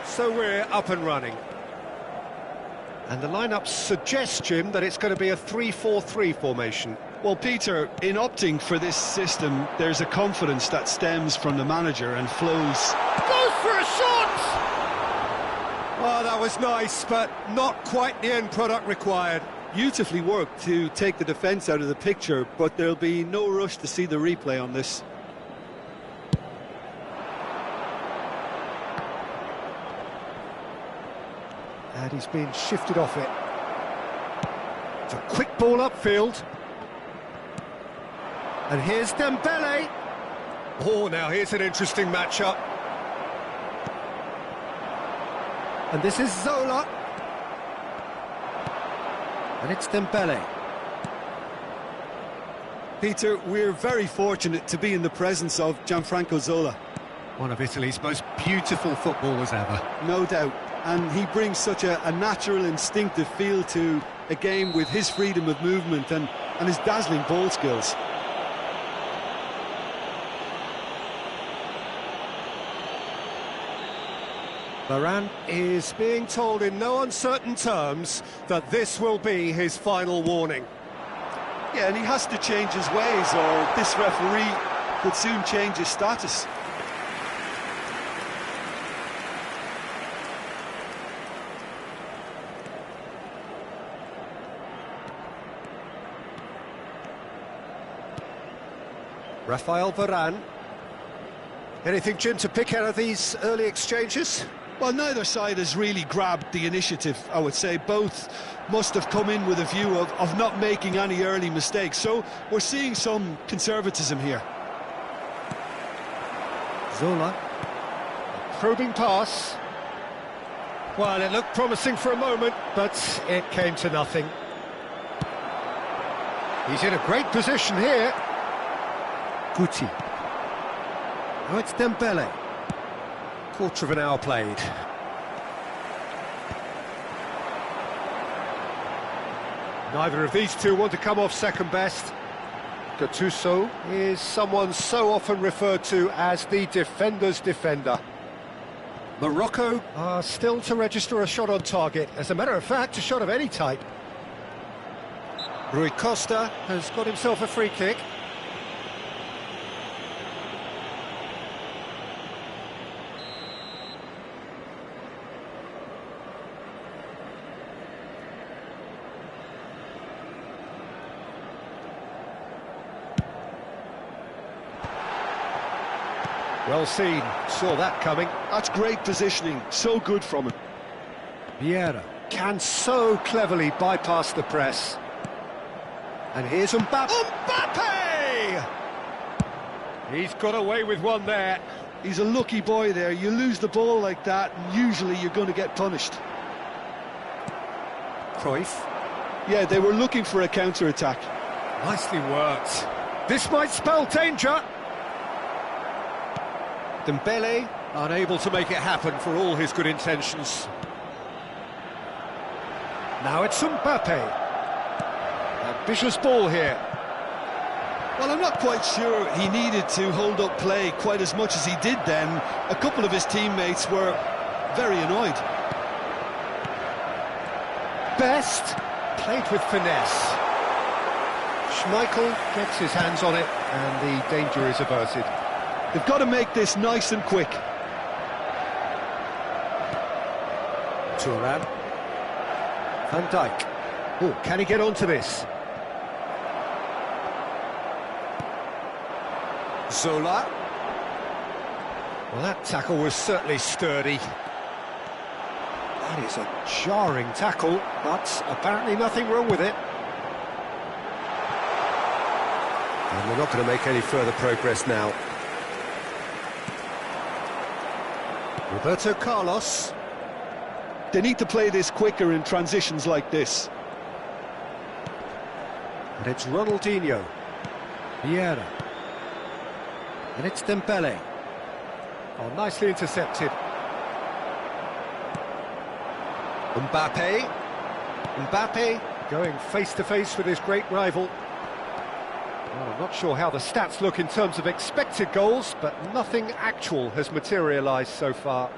So we're up and running. And the lineup suggests, Jim, that it's going to be a 3-4-3 formation. Well, Peter, in opting for this system, there's a confidence that stems from the manager and flows. Goes for a shot! Oh, that was nice, but not quite the end product required. Beautifully worked to take the defence out of the picture, but there'll be no rush to see the replay on this. And he's been shifted off it. It's a quick ball upfield. And here's Dembele. Oh, now here's an interesting matchup. And this is Zola. And it's Dembele. Peter, we're very fortunate to be in the presence of Gianfranco Zola. One of Italy's most beautiful footballers ever. No doubt. And he brings such a natural, instinctive feel to a game with his freedom of movement and his dazzling ball skills. Varane is being told in no uncertain terms that this will be his final warning. Yeah, and he has to change his ways, or this referee could soon change his status. Rafael Varane. Anything, Jim, to pick out of these early exchanges? Well, neither side has really grabbed the initiative, I would say. Both must have come in with a view of not making any early mistakes. So we're seeing some conservatism here. Zola. A probing pass. Well, it looked promising for a moment, but it came to nothing. He's in a great position here. Guti. Now it's Dembele. Quarter of an hour played. Neither of these two want to come off second best. Gattuso is someone so often referred to as the defender's defender. Morocco are still to register a shot on target. As a matter of fact, a shot of any type. Rui Costa has got himself a free kick. Well seen, saw that coming. That's great positioning, so good from him. Vieira can so cleverly bypass the press. And here's Mbappe. Mbappe! He's got away with one there. He's a lucky boy there. You lose the ball like that, and usually you're going to get punished. Cruyff. Yeah, they were looking for a counter-attack. Nicely worked. This might spell danger. Dembele, unable to make it happen for all his good intentions. Now it's Mbappe. Ambitious ball here. Well, I'm not quite sure he needed to hold up play quite as much as he did then. A couple of his teammates were very annoyed. Best, played with finesse. Schmeichel gets his hands on it, and the danger is averted. They've got to make this nice and quick. Thuram. Van Dijk. Oh, can he get onto this? Zola. Well, that tackle was certainly sturdy. That is a jarring tackle, but apparently nothing wrong with it. And we're not going to make any further progress now. Roberto Carlos. They need to play this quicker in transitions like this. And it's Ronaldinho. Vieira. And it's Dembele. Oh, nicely intercepted. Mbappe. Mbappe going face-to-face with his great rival. Well, I'm not sure how the stats look in terms of expected goals, but nothing actual has materialised so far.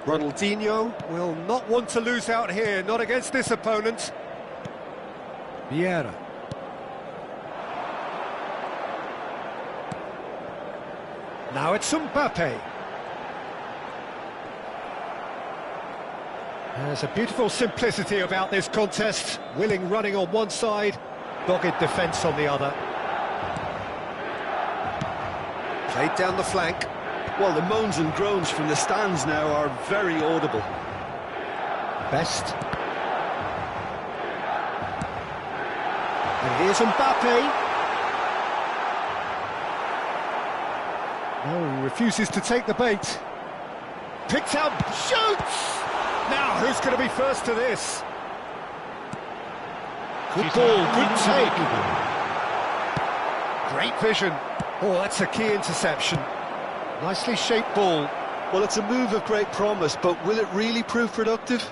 Ronaldinho will not want to lose out here, not against this opponent. Vieira. Now it's Mbappe. There's a beautiful simplicity about this contest. Willing running on one side, dogged defence on the other. Played down the flank. Well, the moans and groans from the stands now are very audible. Best. And here's Mbappe. No, he refuses to take the bait. Picks out, shoots! Now, who's going to be first to this? Good ball, good take. Great vision. Oh, that's a key interception. Nicely shaped ball. Well, it's a move of great promise, but will it really prove productive?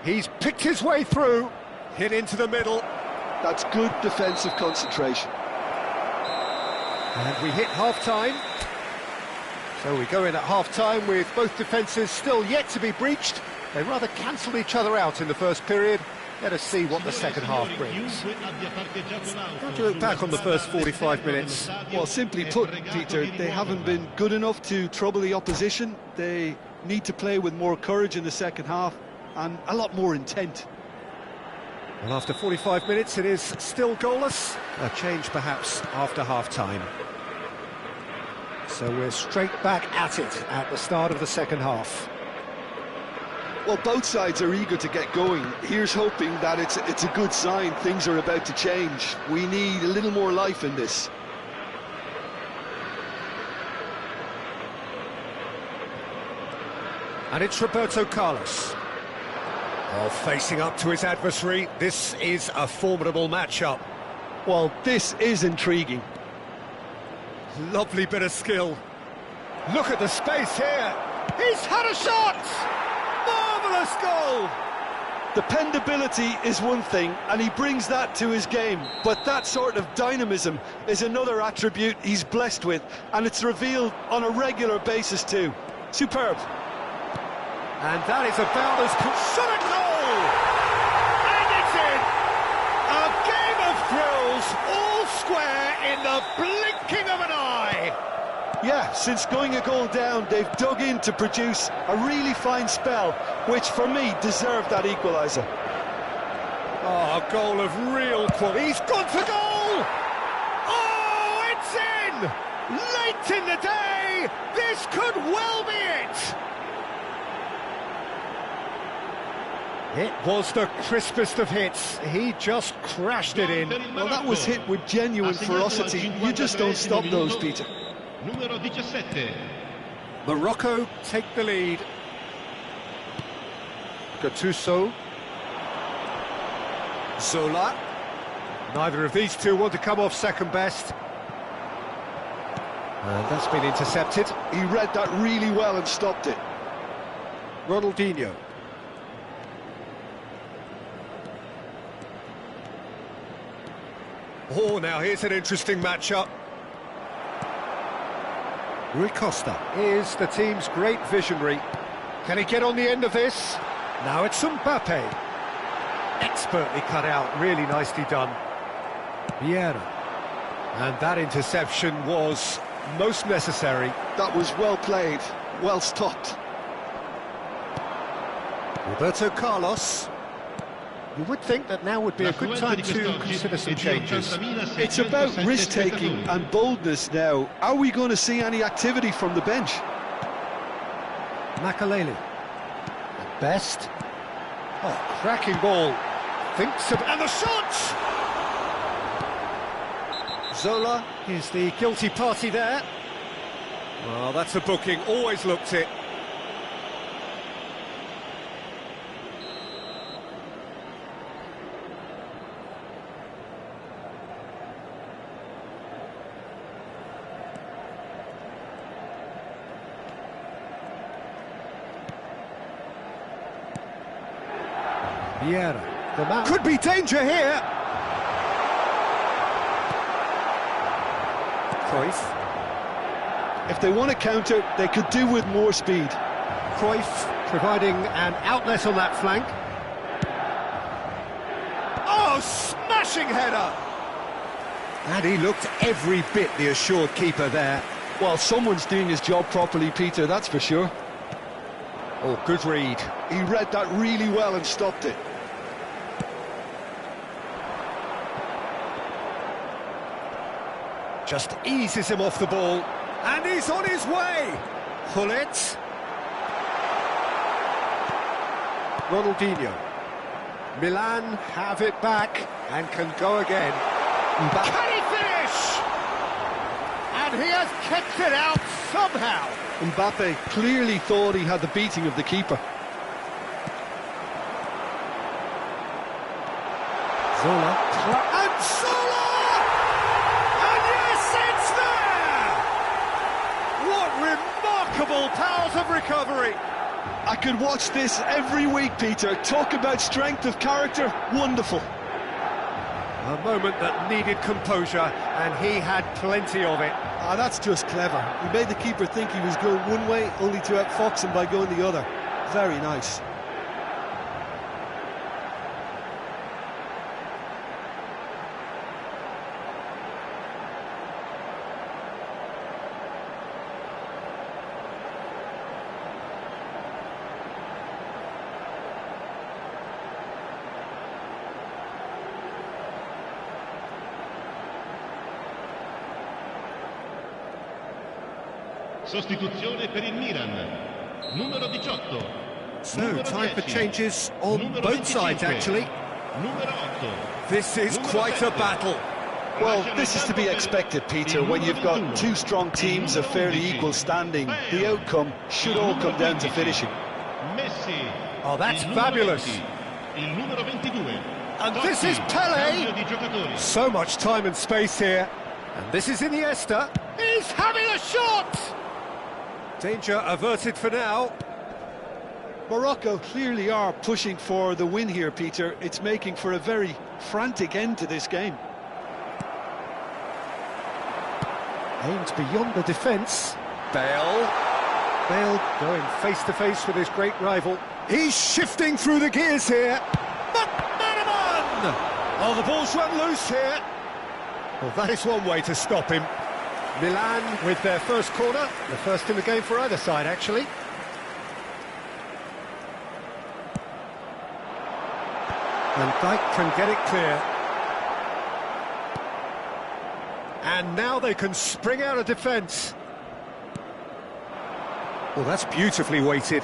He's picked his way through. Hit into the middle. That's good defensive concentration. And we hit half-time. So we go in at half-time with both defences still yet to be breached. They rather cancelled each other out in the first period. Let us see what the second half brings. How do you look back on the first 45 minutes? Well, simply put, Peter, they haven't been good enough to trouble the opposition. They need to play with more courage in the second half and a lot more intent. Well, after 45 minutes, it is still goalless. A change, perhaps, after half-time. So we're straight back at it at the start of the second half. Well, both sides are eager to get going. Here's hoping that it's a good sign. Things are about to change. We need a little more life in this. And it's Roberto Carlos. Oh, facing up to his adversary. This is a formidable matchup. Well, this is intriguing. Lovely bit of skill. Look at the space here. He's had a shot! Marvellous goal! Dependability is one thing, and he brings that to his game, but that sort of dynamism is another attribute he's blessed with, and it's revealed on a regular basis too. Superb. And that is about as shot at goal! And it's in! A game of thrills, all square in the blinking of an eye! Yeah, since going a goal down, they've dug in to produce a really fine spell, which for me deserved that equaliser. Oh, a goal of real quality. He's gone for goal! Oh, it's in! Late in the day, this could well be it! It was the crispest of hits. He just crashed it in. Well, that was hit with genuine ferocity. You just don't stop those, Peter. Numero 17. Morocco take the lead. Gattuso. Zola. Neither of these two want to come off second best. And that's been intercepted. He read that really well and stopped it. Ronaldinho. Oh, now here's an interesting matchup. Rui Costa is the team's great visionary. Can he get on the end of this? Now it's Mbappe. Expertly cut out, really nicely done. Vieira. And that interception was most necessary. That was well played, well stopped. Roberto Carlos. You would think that now would be a good time to consider some changes. It's about risk-taking and boldness now. Are we going to see any activity from the bench? Makaleli. At best. Oh, cracking ball. Thinks of... And the shot! Zola is the guilty party there. Well, that's a booking. Always looked it. Vieira, the man. Could be danger here. Cruyff. If they want to counter, they could do with more speed. Cruyff providing an outlet on that flank. Oh, smashing header! And he looked every bit the assured keeper there. Well, someone's doing his job properly, Peter, that's for sure. Oh, good read. He read that really well and stopped it. Just eases him off the ball. And he's on his way. Pull it. Ronaldinho. Milan have it back and can go again. Can he finish? And he has kept it out somehow. Mbappe clearly thought he had the beating of the keeper. Zola. And Zola! And yes, it's there! What remarkable powers of recovery! I could watch this every week, Peter. Talk about strength of character. Wonderful. A moment that needed composure, and he had plenty of it. Ah, that's just clever. He made the keeper think he was going one way, only to outfox him by going the other. Very nice. Sostituzione per il Milan. Numero 18. So, numero time 10, for changes on numero both sides, 25, actually. Numero 8. This is Numero quite a 7. battle. Well, this is to be expected, Peter, when you've got two strong teams of fairly equal standing. The outcome should all come down to finishing. Messi. Oh, that's Il numero fabulous. 20, il numero 22. And this Totti, is Pele. cambio di giocatori. So much time and space here. And this is Iniesta. He's having a shot! Danger averted for now. Morocco clearly are pushing for the win here, Peter. It's making for a very frantic end to this game. Aims beyond the defence. Bale. Bale going face-to-face with his great rival. He's shifting through the gears here. McManaman! Oh, the ball's run loose here. Well, that is one way to stop him. Milan with their first corner, the first in the game for either side, actually. And Dijk can get it clear. And now they can spring out of defence. Well, that's beautifully weighted.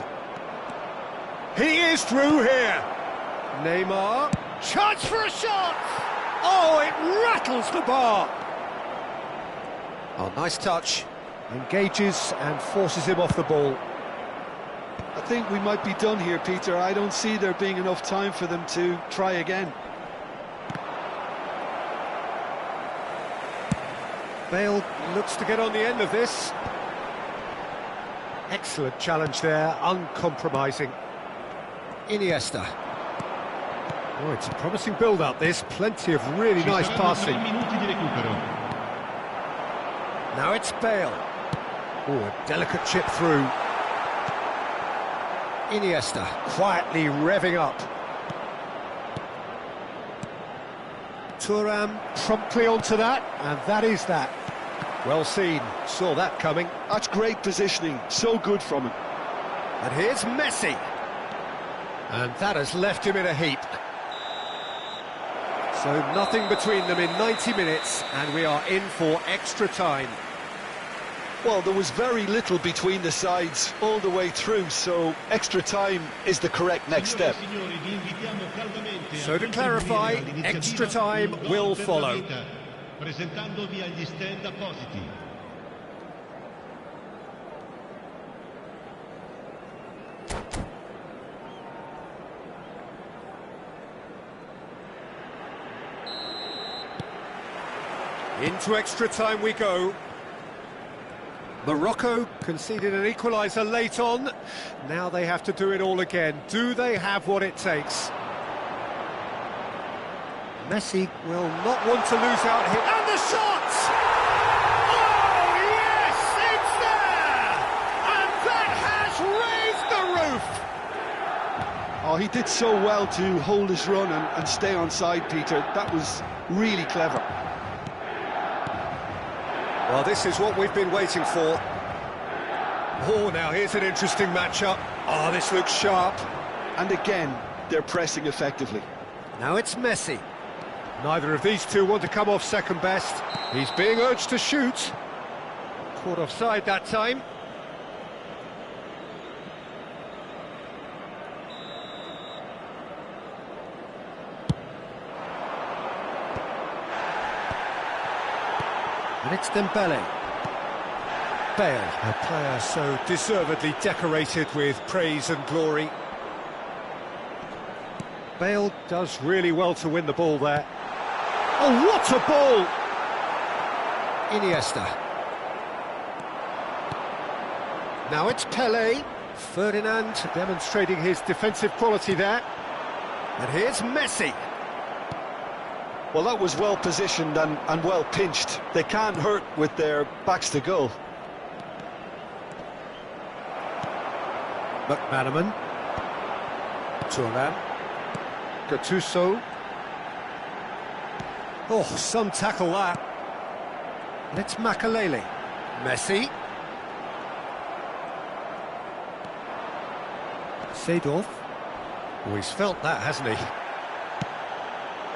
He is through here. Neymar. Chance for a shot! Oh, it rattles the bar. Oh, nice touch. Engages and forces him off the ball. I think we might be done here, Peter. I don't see there being enough time for them to try again. Bale looks to get on the end of this. Excellent challenge there, uncompromising. Iniesta. Oh, it's a promising build-up, this. Plenty of really nice passing. Now it's Bale. Oh, a delicate chip through. Iniesta quietly revving up. Thuram promptly onto that, and that is that. Well seen, saw that coming. That's great positioning, so good from him. And here's Messi. And that has left him in a heap. So nothing between them in 90 minutes, and we are in for extra time. Well, there was very little between the sides all the way through, so extra time is the correct next step. So to clarify, extra time will follow. Presentandovi agli stand appositi. Into extra time we go. Morocco conceded an equaliser late on. Now they have to do it all again. Do they have what it takes? Messi will not want to lose out here. And the shot! Oh, yes, it's there! And that has raised the roof! Oh, he did so well to hold his run and stay on side, Peter. That was really clever. Well, this is what we've been waiting for. Oh, now here's an interesting matchup. Oh, this looks sharp. And again, they're pressing effectively. Now it's Messi. Neither of these two want to come off second best. He's being urged to shoot. Caught offside that time. And it's Dembele. Bale, a player so deservedly decorated with praise and glory. Bale does really well to win the ball there. Oh, what a ball! Iniesta. Now it's Pelé. Ferdinand demonstrating his defensive quality there. And here's Messi. Well, that was well positioned and well pinched. They can't hurt with their backs to goal. McManaman. Turan. Gattuso. Oh, some tackle that. And it's Makalele. Messi. Seedorf. Oh, he's felt that, hasn't he?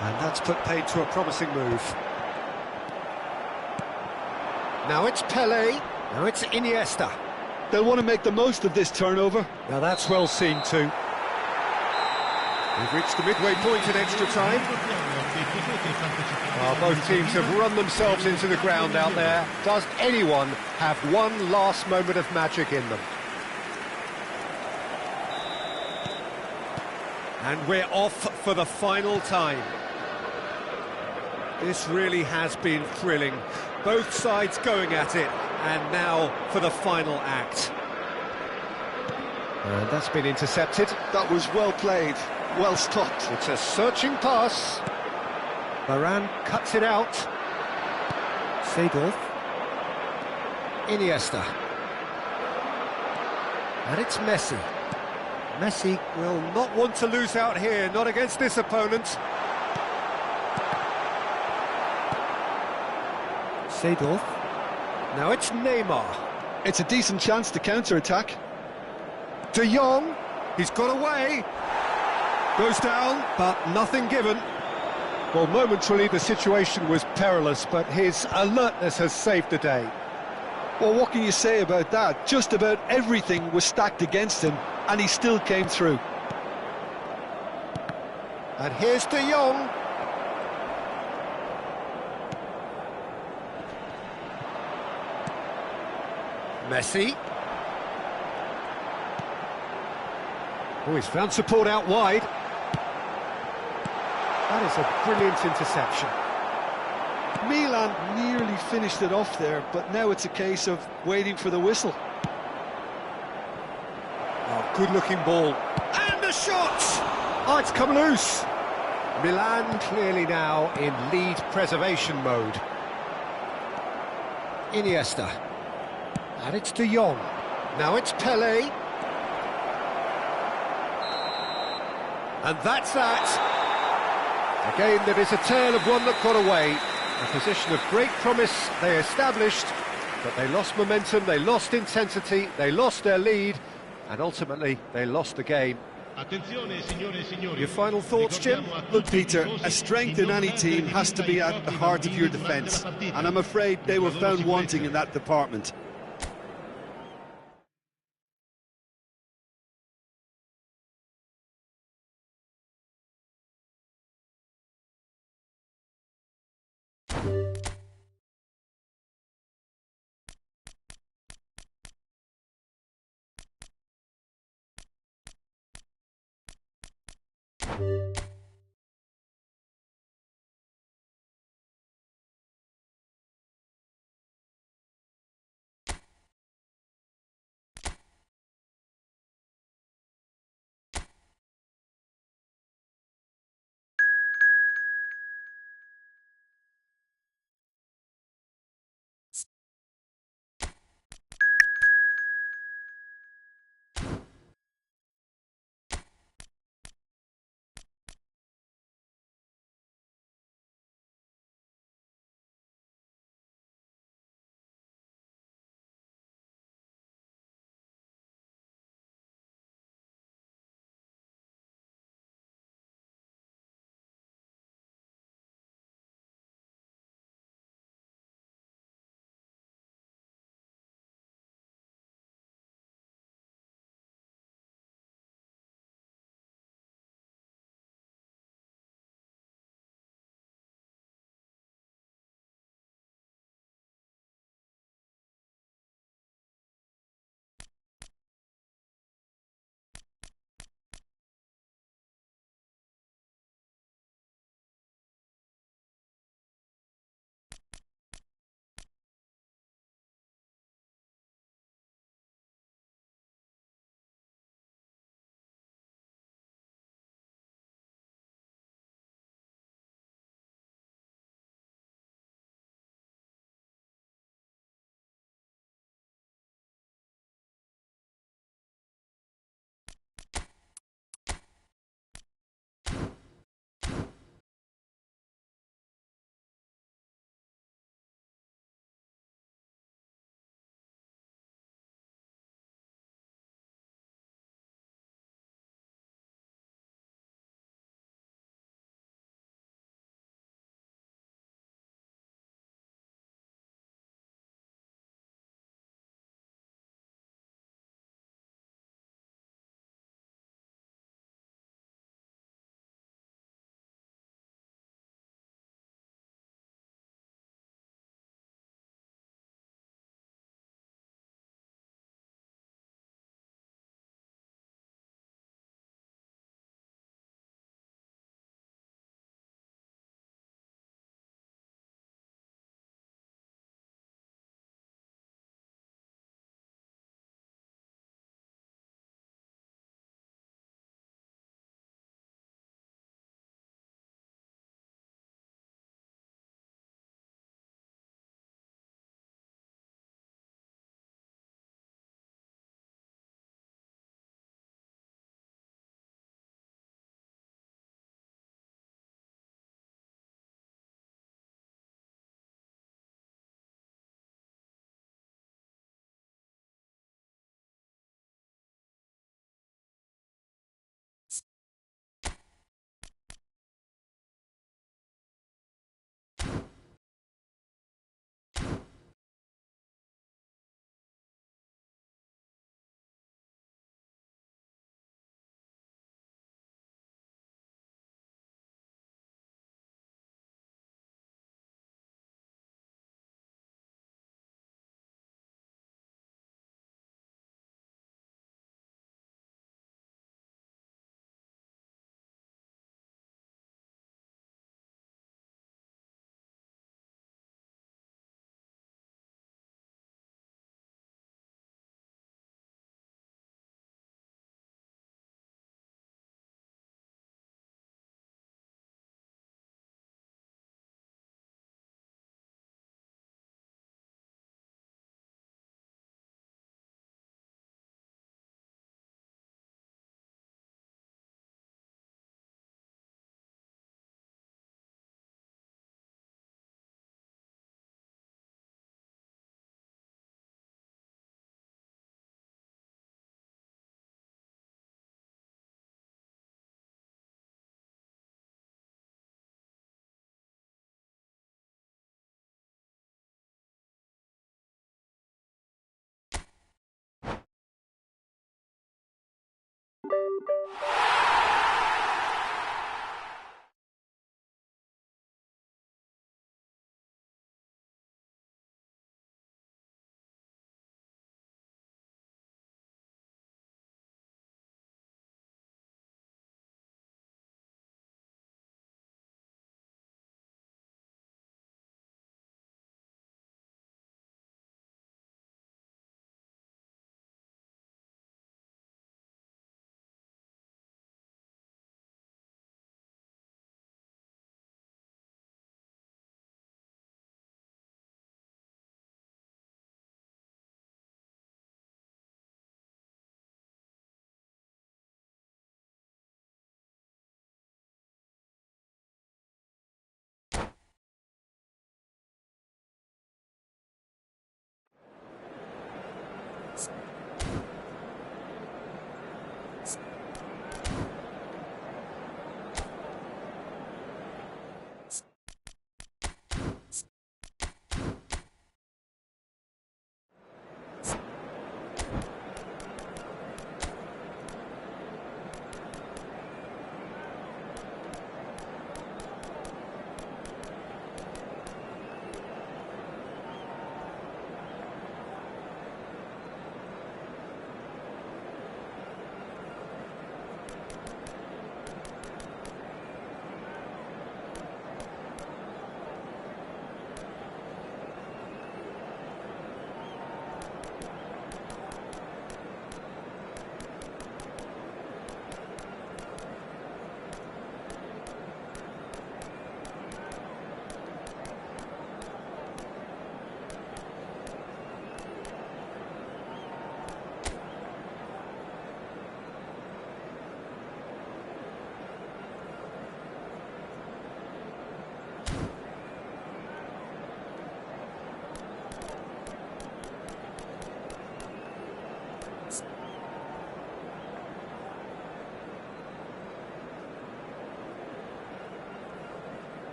And that's put paid to a promising move. Now it's Pelé. Now it's Iniesta. They'll want to make the most of this turnover. Now that's well seen too. We've reached the midway point in extra time. Both teams have run themselves into the ground out there. Does anyone have one last moment of magic in them? And we're off for the final time. This really has been thrilling. Both sides going at it, and now for the final act. And that's been intercepted. That was well played, well stopped. It's a searching pass. Varane cuts it out. Seedorf. Iniesta. And it's Messi. Messi will not want to lose out here, not against this opponent. Seedorf. Now it's Neymar. It's a decent chance to counter-attack. De Jong. He's got away. Goes down, but nothing given. Well, momentarily the situation was perilous, but his alertness has saved the day. Well, what can you say about that? Just about everything was stacked against him, and he still came through. And here's De Jong. Messi. Oh, he's found support out wide. That is a brilliant interception. Milan nearly finished it off there, but now it's a case of waiting for the whistle. Oh, good-looking ball. And the shot! Oh, it's come loose. Milan clearly now in lead preservation mode. Iniesta. And it's De Jong. Now it's Pelé. And that's that. A game that is a tale of one that got away. A position of great promise they established, but they lost momentum, they lost intensity, they lost their lead, and ultimately they lost the game. Attenzione, signore e signori. Your final thoughts, Jim? Look, Peter, a strength in any team has to be at the heart of your defence, and I'm afraid they were found wanting in that department.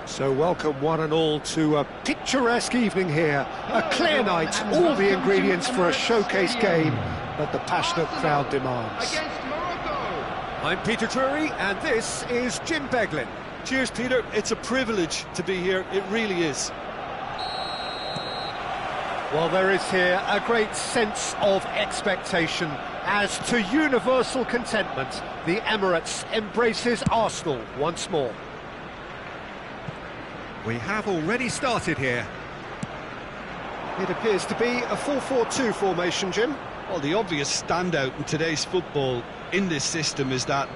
So welcome one and all to a picturesque evening here. A clear night, all the ingredients for a showcase game that the passionate crowd demands. I'm Peter Drury and this is Jim Beglin. Cheers, Peter. It's a privilege to be here. It really is. Well, there is here a great sense of expectation as to universal contentment. The Emirates embraces Arsenal once more. We have already started here. It appears to be a 4-4-2 formation, Jim. Well, the obvious standout in today's football in this system is that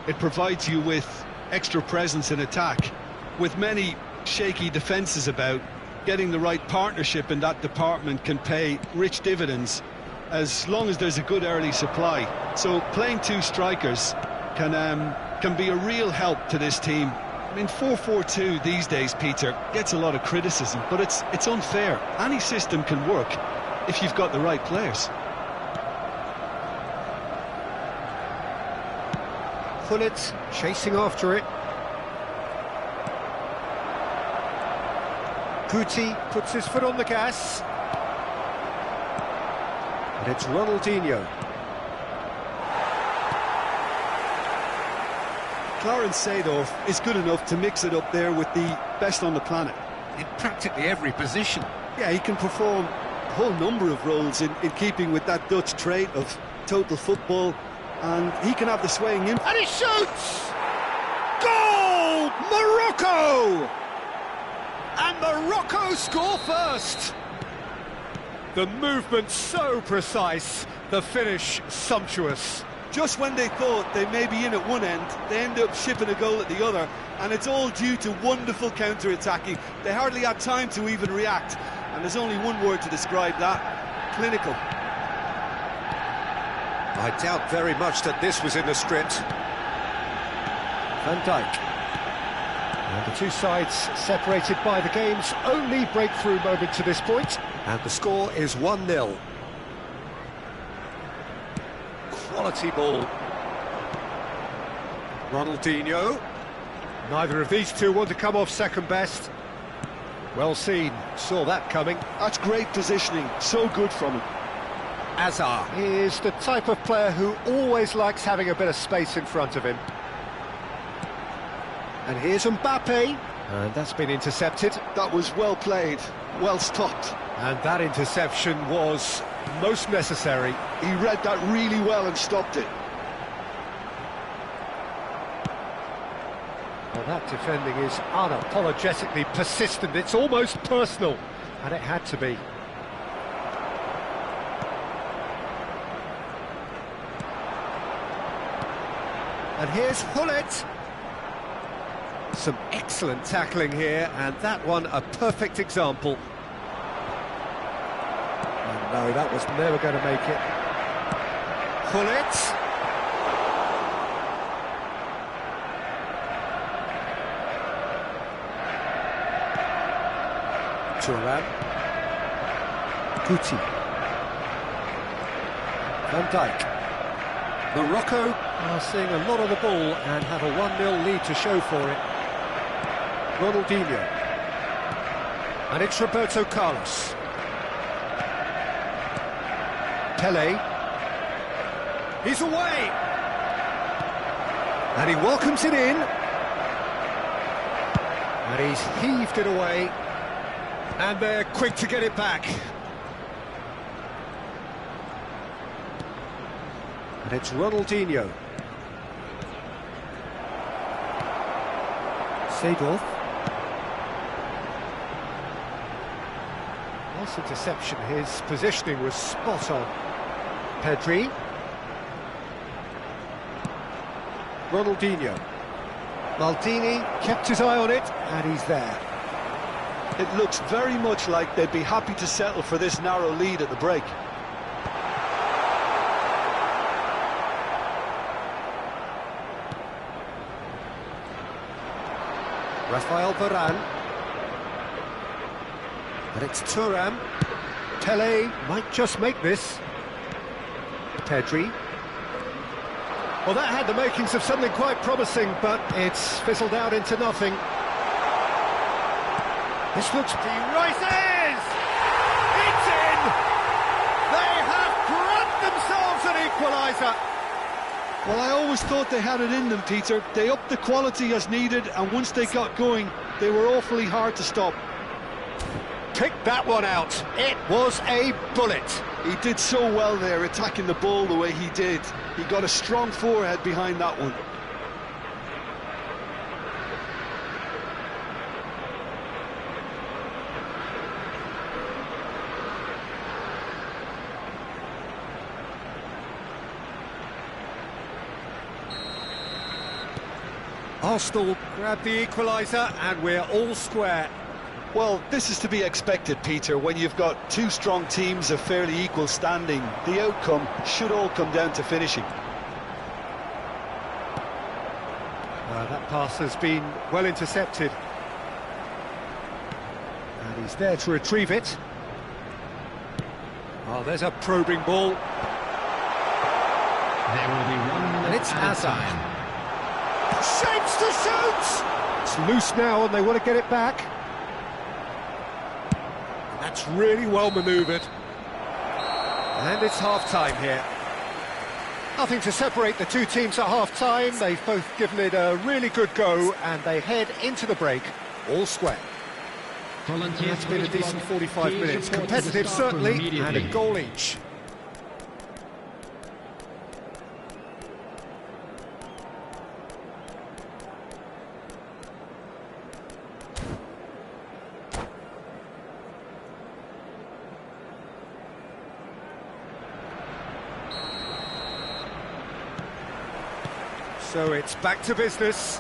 it provides you with extra presence in attack. With many shaky defences about, getting the right partnership in that department can pay rich dividends as long as there's a good early supply. So playing two strikers can be a real help to this team. I mean, 4-4-2 these days, Peter, gets a lot of criticism, but it's unfair. Any system can work if you've got the right players. Pullet chasing after it. Guti puts his foot on the gas. And it's Ronaldinho. Clarence Seedorf is good enough to mix it up there with the best on the planet. In practically every position. Yeah, he can perform a whole number of roles in keeping with that Dutch trait of total football, and he can have the swaying in. And he shoots! Goal! Morocco! And Morocco score first! The movement so precise, the finish sumptuous. Just when they thought they may be in at one end, they end up shipping a goal at the other, and it's all due to wonderful counter-attacking. They hardly had time to even react, and there's only one word to describe that: clinical. I doubt very much that this was in the script. Van Dijk. And the two sides separated by the game's only breakthrough moment to this point. And the score is 1-0. Quality ball. Ronaldinho. Neither of these two want to come off second best. Well seen, saw that coming. That's great positioning, so good from him. Azar is the type of player who always likes having a bit of space in front of him. And here's Mbappe. And that's been intercepted. That was well played, well stopped. And that interception was most necessary. He read that really well and stopped it. Well, that defending is unapologetically persistent. It's almost personal, and it had to be. And here's Hullet. Some excellent tackling here, and that one a perfect example. Oh, no, that was never going to make it. Hullet. Thuram. Guti. Van Dijk. Morocco are seeing a lot of the ball and have a 1-0 lead to show for it. Ronaldinho. And it's Roberto Carlos. Pele. He's away! And he welcomes it in. And he's heaved it away. And they're quick to get it back. And it's Ronaldinho. Seedorf. Nice interception, his positioning was spot on. Pedri. Ronaldinho. Maldini kept his eye on it, and he's there. It looks very much like they'd be happy to settle for this narrow lead at the break. Rafael Varane. And it's Thuram. Pele might just make this. Pedri. Well, that had the makings of something quite promising, but it's fizzled out into nothing. This looks... He rises! It's in! They have grabbed themselves an equaliser! Well, I always thought they had it in them, Peter. They upped the quality as needed, and once they got going, they were awfully hard to stop. Picked that one out. It was a bullet. He did so well there, attacking the ball the way he did. He got a strong forehead behind that one. Arsenal grab the equaliser and we're all square. Well, this is to be expected, Peter, when you've got two strong teams of fairly equal standing. The outcome should all come down to finishing. That pass has been well intercepted. And he's there to retrieve it. Oh, there's a probing ball. There will be 1 minute And it's at a Hazard. time. Shapes to shoot! It's loose now and they want to get it back. And that's really well manoeuvred. And it's half-time here. Nothing to separate the two teams at half-time. They've both given it a really good go and they head into the break all square. It's been a decent 45 minutes. Competitive certainly, and a goal each. So it's back to business.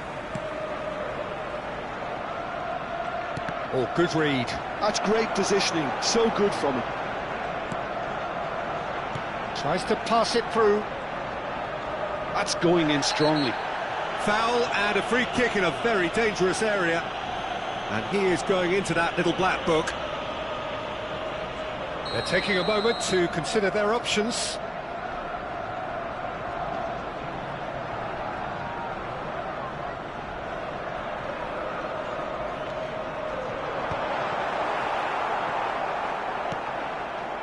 Oh, good read. That's great positioning, so good from him. Tries to pass it through. That's going in strongly. Foul and a free kick in a very dangerous area. And he is going into that little black book. They're taking a moment to consider their options.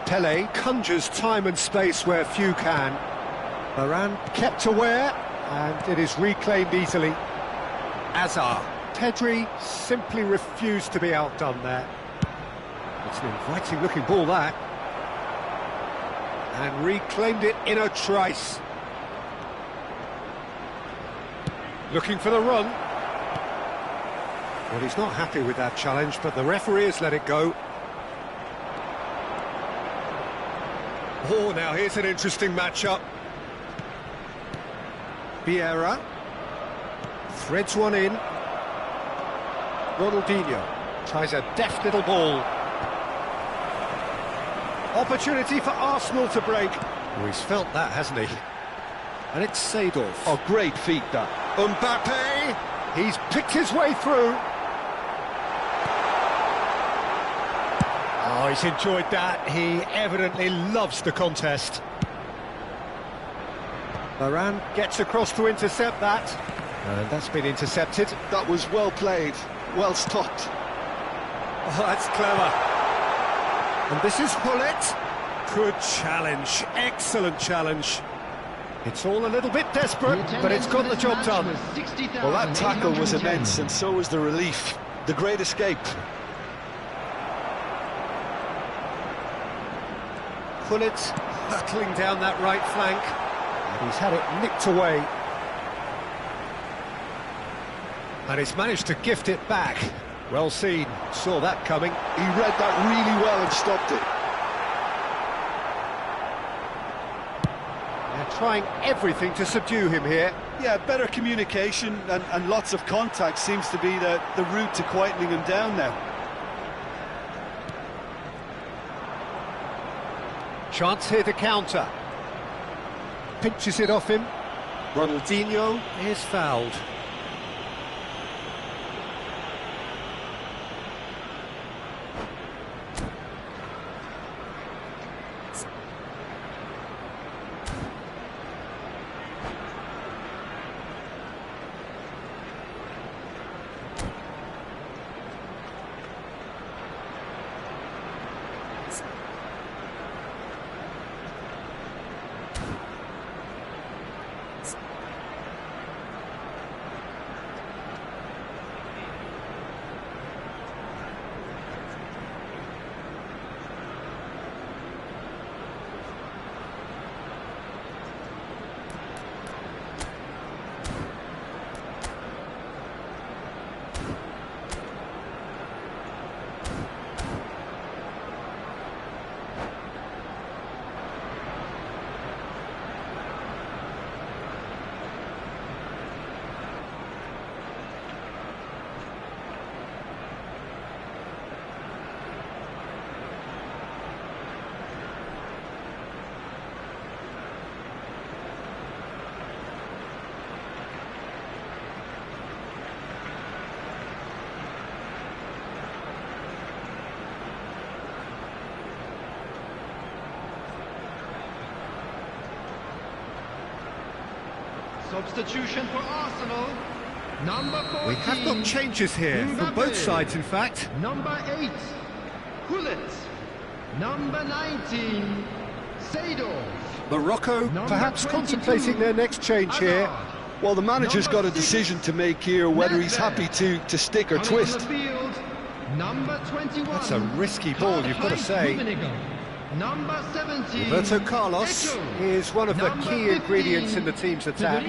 Pele conjures time and space where few can. Varane kept aware, and it is reclaimed easily. Azar. Pedri simply refused to be outdone there. It's an inviting-looking ball, that. And reclaimed it in a trice. Looking for the run. Well, he's not happy with that challenge, but the referee has let it go. Oh, now here's an interesting matchup. Vieira threads one in. Ronaldinho tries a deft little ball. Opportunity for Arsenal to break. Oh, he's felt that, hasn't he? And it's Seedorf. Oh, great feat, that. Mbappe, he's picked his way through. Oh, he's enjoyed that. He evidently loves the contest. Varane gets across to intercept that. And that's been intercepted. That was well played, well stopped. Oh, that's clever. And this is Hullet. Good challenge, excellent challenge. It's all a little bit desperate, but it's got the job done. Well, that tackle was immense, and so was the relief. The great escape. Hullet hurtling down that right flank. He's had it nicked away. And he's managed to gift it back. Well seen, saw that coming. He read that really well and stopped it. They're trying everything to subdue him here. Yeah, better communication and lots of contact seems to be the route to quietening him down now. Chance here to counter. Pinches it off him. Ronaldinho is fouled. Substitution for Arsenal. Number 14. We have got changes here from both sides, in fact. Number 8, Hullet. Number 19, Seedorf. Morocco perhaps contemplating their next change here. Well, the manager's got a decision to make here, whether he's happy to stick or twist. Number 21. That's a risky ball, you've got to say. Number 17. Roberto Carlos is one of the key ingredients in the team's attack.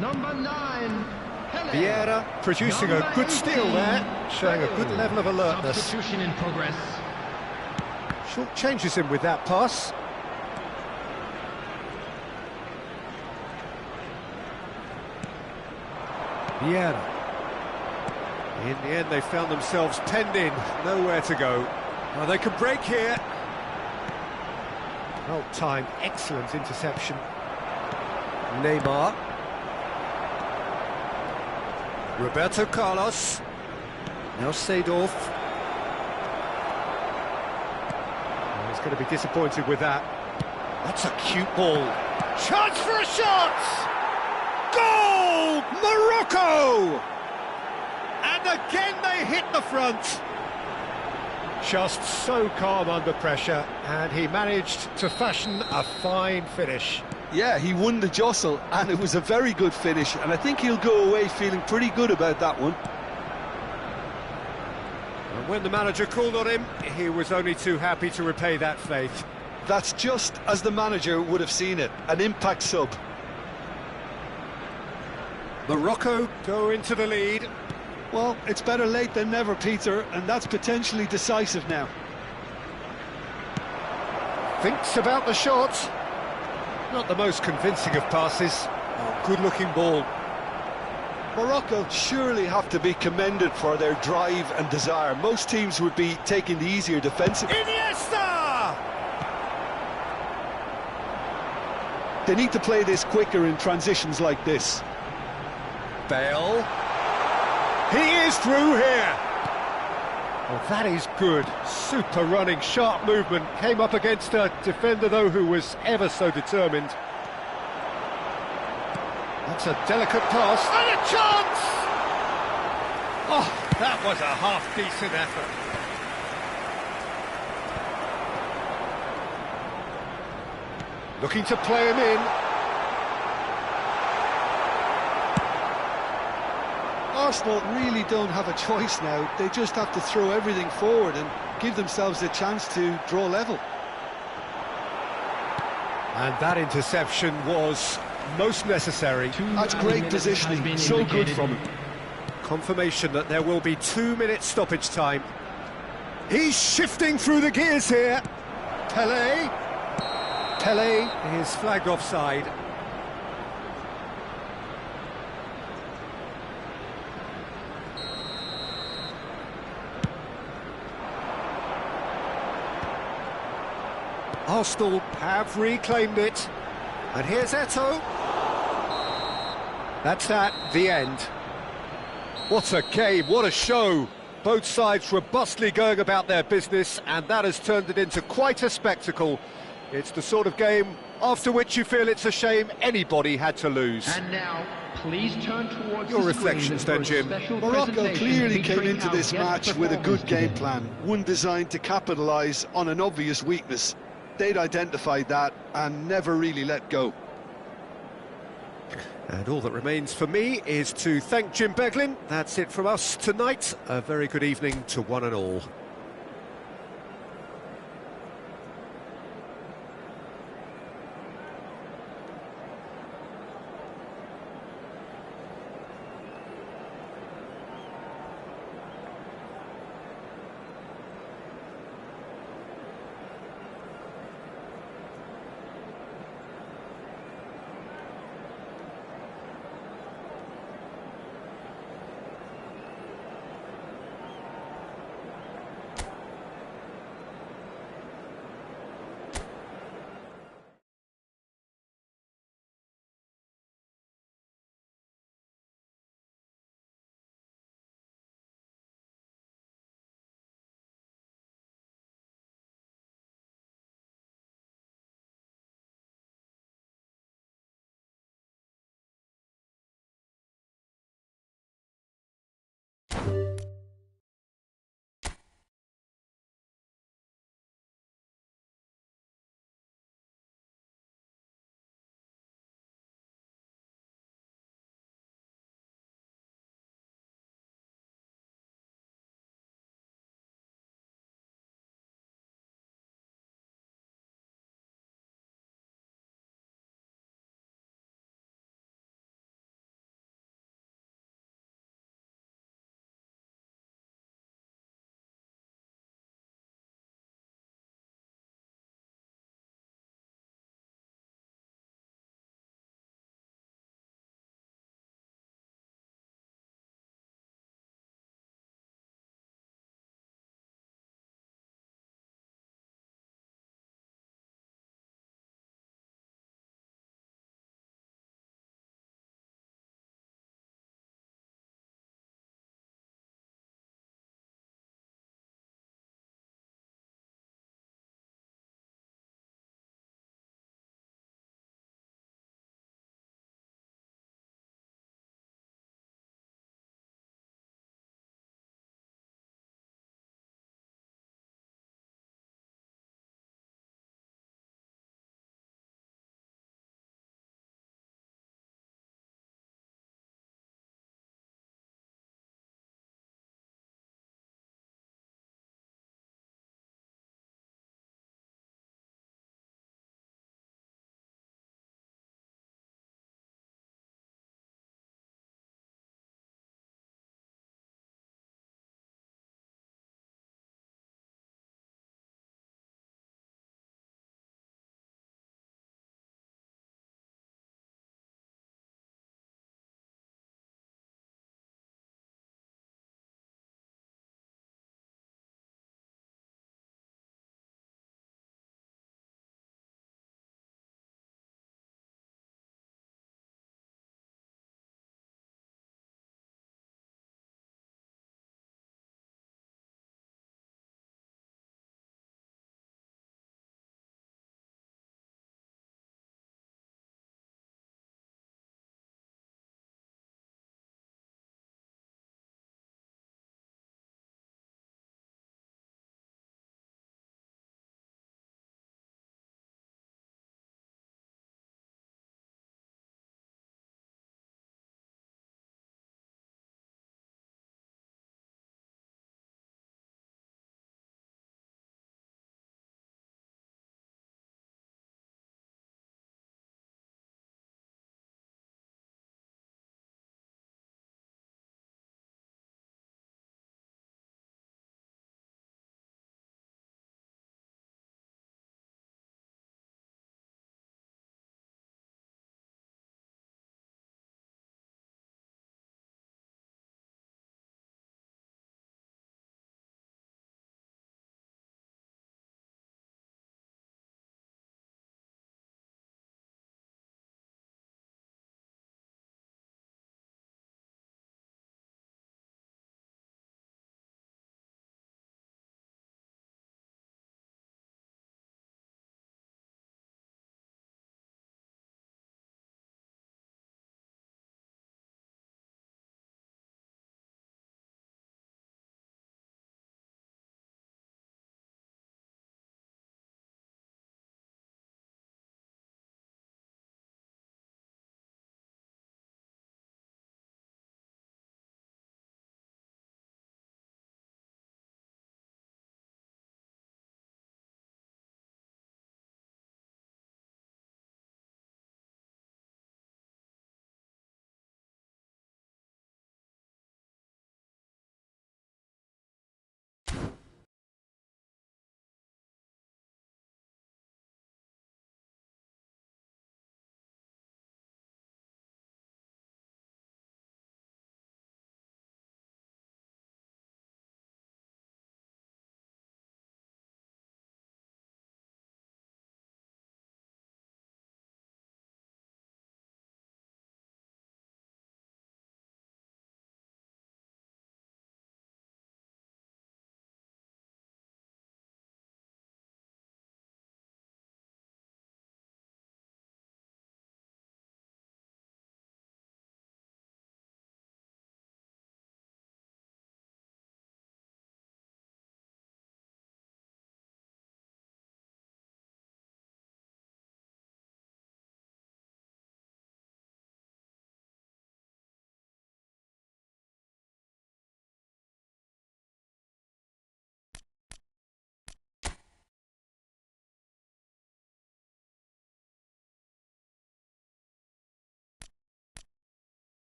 Number 9. Vieira producing a good steal there, showing a good level of alertness. Substitution in progress. Short changes him with that pass. Vieira. In the end, they found themselves penned in, nowhere to go. Well, they can break here. Well-timed, excellent interception. Neymar. Roberto Carlos. Now Seedorf. Oh, he's going to be disappointed with that. That's a cute ball. Chance for a shot! Goal! Morocco! And again they hit the front. Just so calm under pressure, and he managed to fashion a fine finish. Yeah, he won the jostle, and it was a very good finish, and I think he'll go away feeling pretty good about that one. And when the manager called on him, he was only too happy to repay that faith. That's just as the manager would have seen it, an impact sub. Morocco go into the lead. Well, it's better late than never, Peter, and that's potentially decisive now. Thinks about the shot. Not the most convincing of passes. Oh, good-looking ball. Morocco surely have to be commended for their drive and desire. Most teams would be taking the easier defensive. Iniesta! They need to play this quicker in transitions like this. Bale. He is through here. Well, that is good. Super running, sharp movement. Came up against a defender, though, who was ever so determined. That's a delicate pass. And a chance! Oh, that was a half-decent effort. Looking to play him in. Arsenal really don't have a choice now. They just have to throw everything forward and give themselves a chance to draw level. And that interception was most necessary. That's great positioning, so good from him. Confirmation that there will be 2 minutes stoppage time. He's shifting through the gears here. Pelé is flagged offside. Arsenal have reclaimed it. And here's Eto'o. That's that, the end. What a game, what a show. Both sides robustly going about their business, and that has turned it into quite a spectacle. It's the sort of game after which you feel it's a shame anybody had to lose. And now, please turn towards Your the reflections screen then, for a Jim. special Morocco presentation clearly came featuring into our this guest match with a good performers game today. plan, one designed to capitalise on an obvious weakness. They'd identified that and never really let go. And all that remains for me is to thank Jim Beglin. That's it from us tonight. A very good evening to one and all.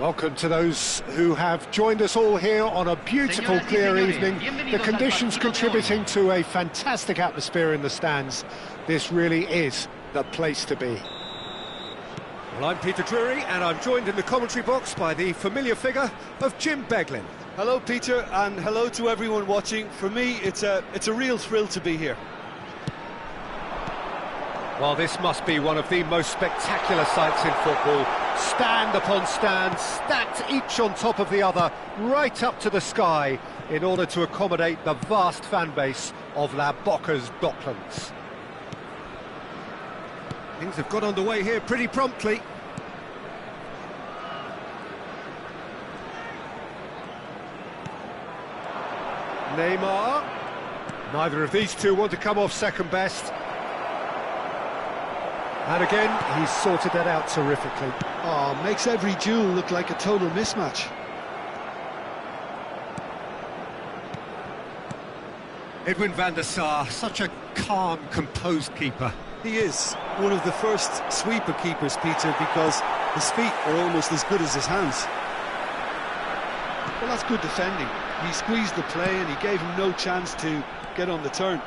Welcome to those who have joined us all here on a beautiful, clear evening. The conditions contributing to a fantastic atmosphere in the stands. This really is the place to be. Well, I'm Peter Drury, and I'm joined in the commentary box by the familiar figure of Jim Beglin. Hello, Peter, and hello to everyone watching. For me, it's a real thrill to be here. Well, this must be one of the most spectacular sights in football. Stand upon stand, stacked each on top of the other, right up to the sky, in order to accommodate the vast fan base of La Boca's Docklands. Things have got underway here pretty promptly. Neymar. Neither of these two want to come off second best. And again, he's sorted that out terrifically. Oh, makes every duel look like a total mismatch. Edwin van der Sar, such a calm, composed keeper. He is one of the first sweeper keepers, Peter, because his feet are almost as good as his hands. Well, that's good defending. He squeezed the play and he gave him no chance to get on the turn.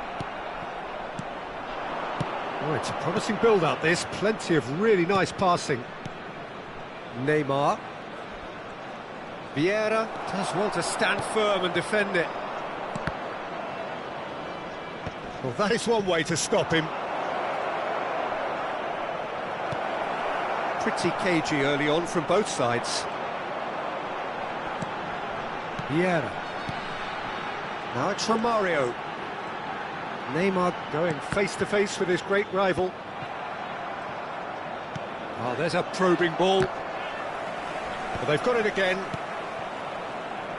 Oh, it's a promising build-up, this. Plenty of really nice passing. Neymar. Vieira does well to stand firm and defend it. Well, that is one way to stop him. Pretty cagey early on from both sides. Vieira. Now it's Romario. Neymar going face-to-face with his great rival. Oh, there's a probing ball. But they've got it again.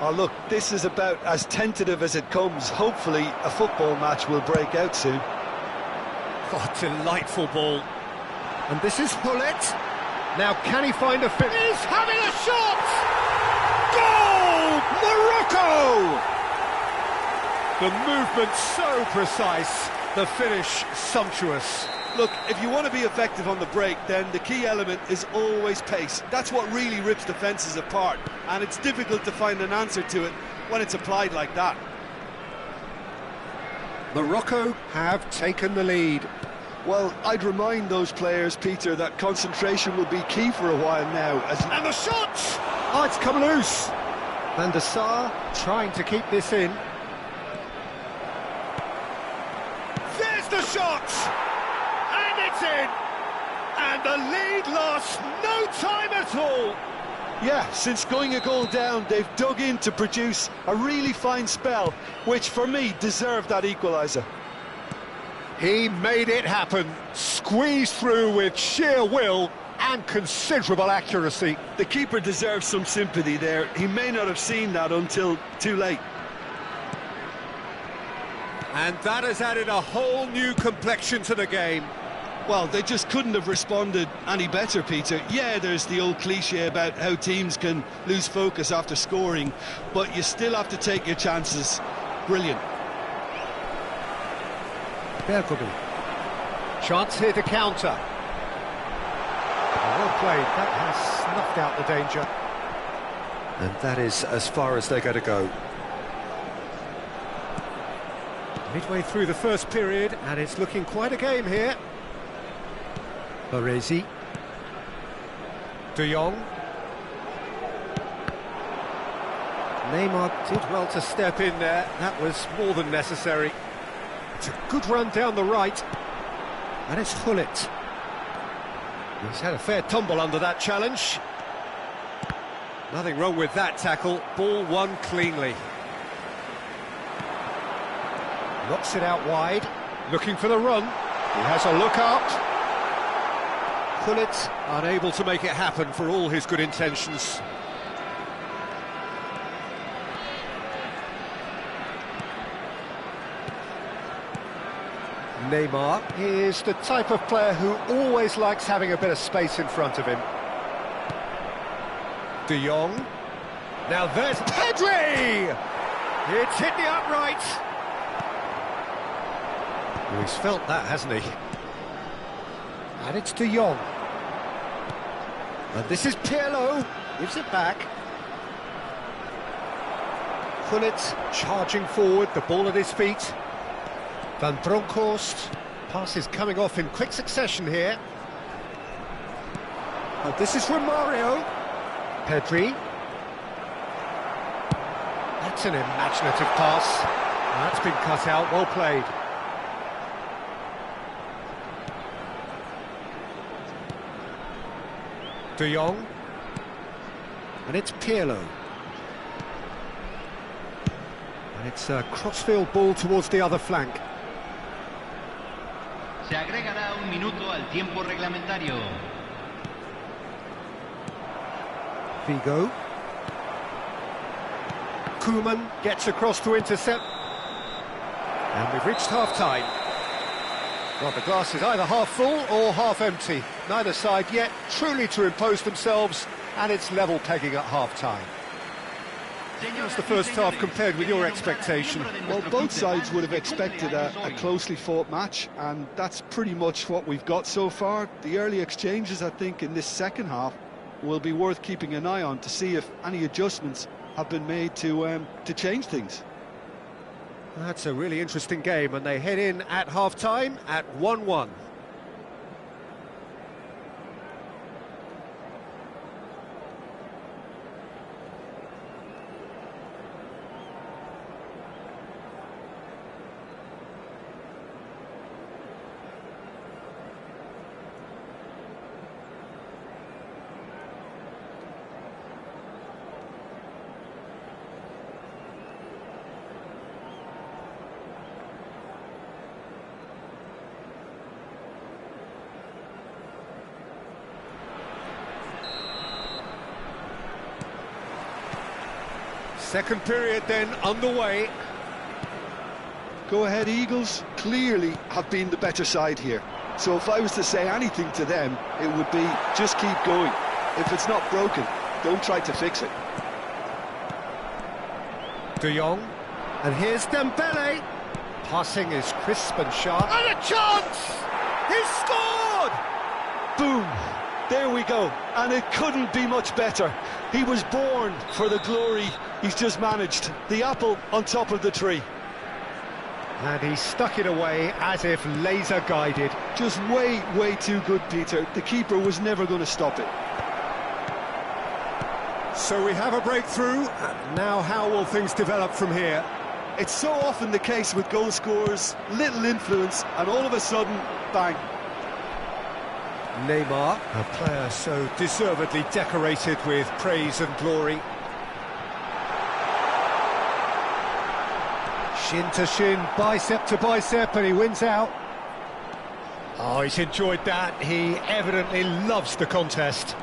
Oh, look, this is about as tentative as it comes. Hopefully, a football match will break out soon. Oh, delightful ball. And this is Hullet. Now, can he find a fit? He's having a shot! Goal! Morocco! The movement so precise, the finish sumptuous. Look, if you want to be effective on the break, then the key element is always pace. That's what really rips defences apart, and it's difficult to find an answer to it when it's applied like that. Morocco have taken the lead. Well, I'd remind those players, Peter, that concentration will be key for a while now. And the shot! Oh, it's come loose. Van der Sar trying to keep this in. There's the shot! And it's in! And the lead lost no time at all! Yeah, since going a goal down, they've dug in to produce a really fine spell, which for me deserved that equaliser. He made it happen, squeezed through with sheer will and considerable accuracy. The keeper deserves some sympathy there. He may not have seen that until too late. And that has added a whole new complexion to the game. Well, they just couldn't have responded any better, Peter. Yeah, there's the old cliche about how teams can lose focus after scoring, but you still have to take your chances. Brilliant. Bergomi. Chance here to counter. Well played, that has snuffed out the danger. And that is as far as they're going to go. Midway through the first period, and it's looking quite a game here. Baresi. De Jong. Neymar did well to step in there. That was more than necessary. It's a good run down the right. And it's Hullet. He's had a fair tumble under that challenge. Nothing wrong with that tackle. Ball won cleanly. Knocks it out wide. Looking for the run. He has a look up. Hullet unable to make it happen for all his good intentions. Neymar is the type of player who always likes having a bit of space in front of him. De Jong. Now there's Pedri! It's hit the upright. Well, he's felt that, hasn't he? And it's De Jong. And this is Pirlo. Gives it back. Gullit charging forward, the ball at his feet. Van Bronckhorst. Passes coming off in quick succession here. Oh, this is Romario. Pedri. That's an imaginative pass. That's been cut out, well played. De Jong. And it's Pirlo. And it's a crossfield ball towards the other flank. Se agregará un minuto al tiempo reglamentario. Figo. Koeman gets across to intercept. And we've reached half-time. Well, the glass is either half full or half empty. Neither side yet truly to impose themselves, and it's level pegging at half-time. How's the first half compared with your expectation? Well, both sides would have expected a closely fought match, and that's pretty much what we've got so far. The early exchanges, I think, in this second half will be worth keeping an eye on to see if any adjustments have been made to change things. That's a really interesting game, and they head in at half-time at 1-1. Second period then underway. Go ahead, Eagles clearly have been the better side here. So if I was to say anything to them, it would be just keep going. If it's not broken, don't try to fix it. De Jong. And here's Dembele. Passing is crisp and sharp. And a chance! He's scored! Boom! There we go. And it couldn't be much better. He was born for the glory he's just managed. The apple on top of the tree. And he stuck it away as if laser guided. Just way, way too good, Peter. The keeper was never going to stop it. So we have a breakthrough. Now how will things develop from here? It's so often the case with goal scorers, little influence, and all of a sudden, bang. Neymar, a player so deservedly decorated with praise and glory. Shin to shin, bicep to bicep, and he wins out. Oh, he's enjoyed that. He evidently loves the contest.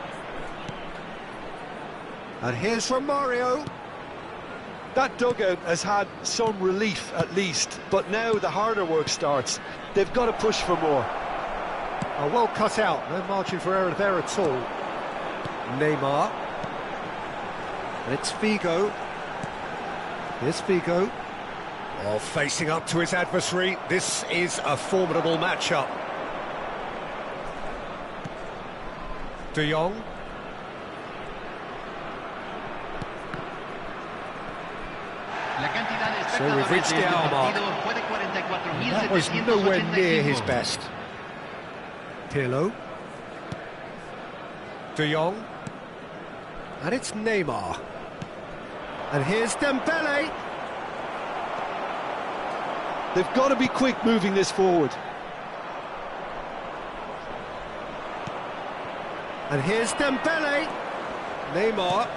And here's Romario. That dugout has had some relief at least, but now the harder work starts. They've got to push for more. Oh, well cut out, no margin for error there at all. Neymar. And it's Figo. Here's Figo. Oh, facing up to his adversary. This is a formidable matchup. De Jong. So we've reached the hour mark. That was nowhere near his best. Pirlo. De Jong. And it's Neymar. And here's Dembele. They've got to be quick moving this forward. And here's Dembele. Neymar.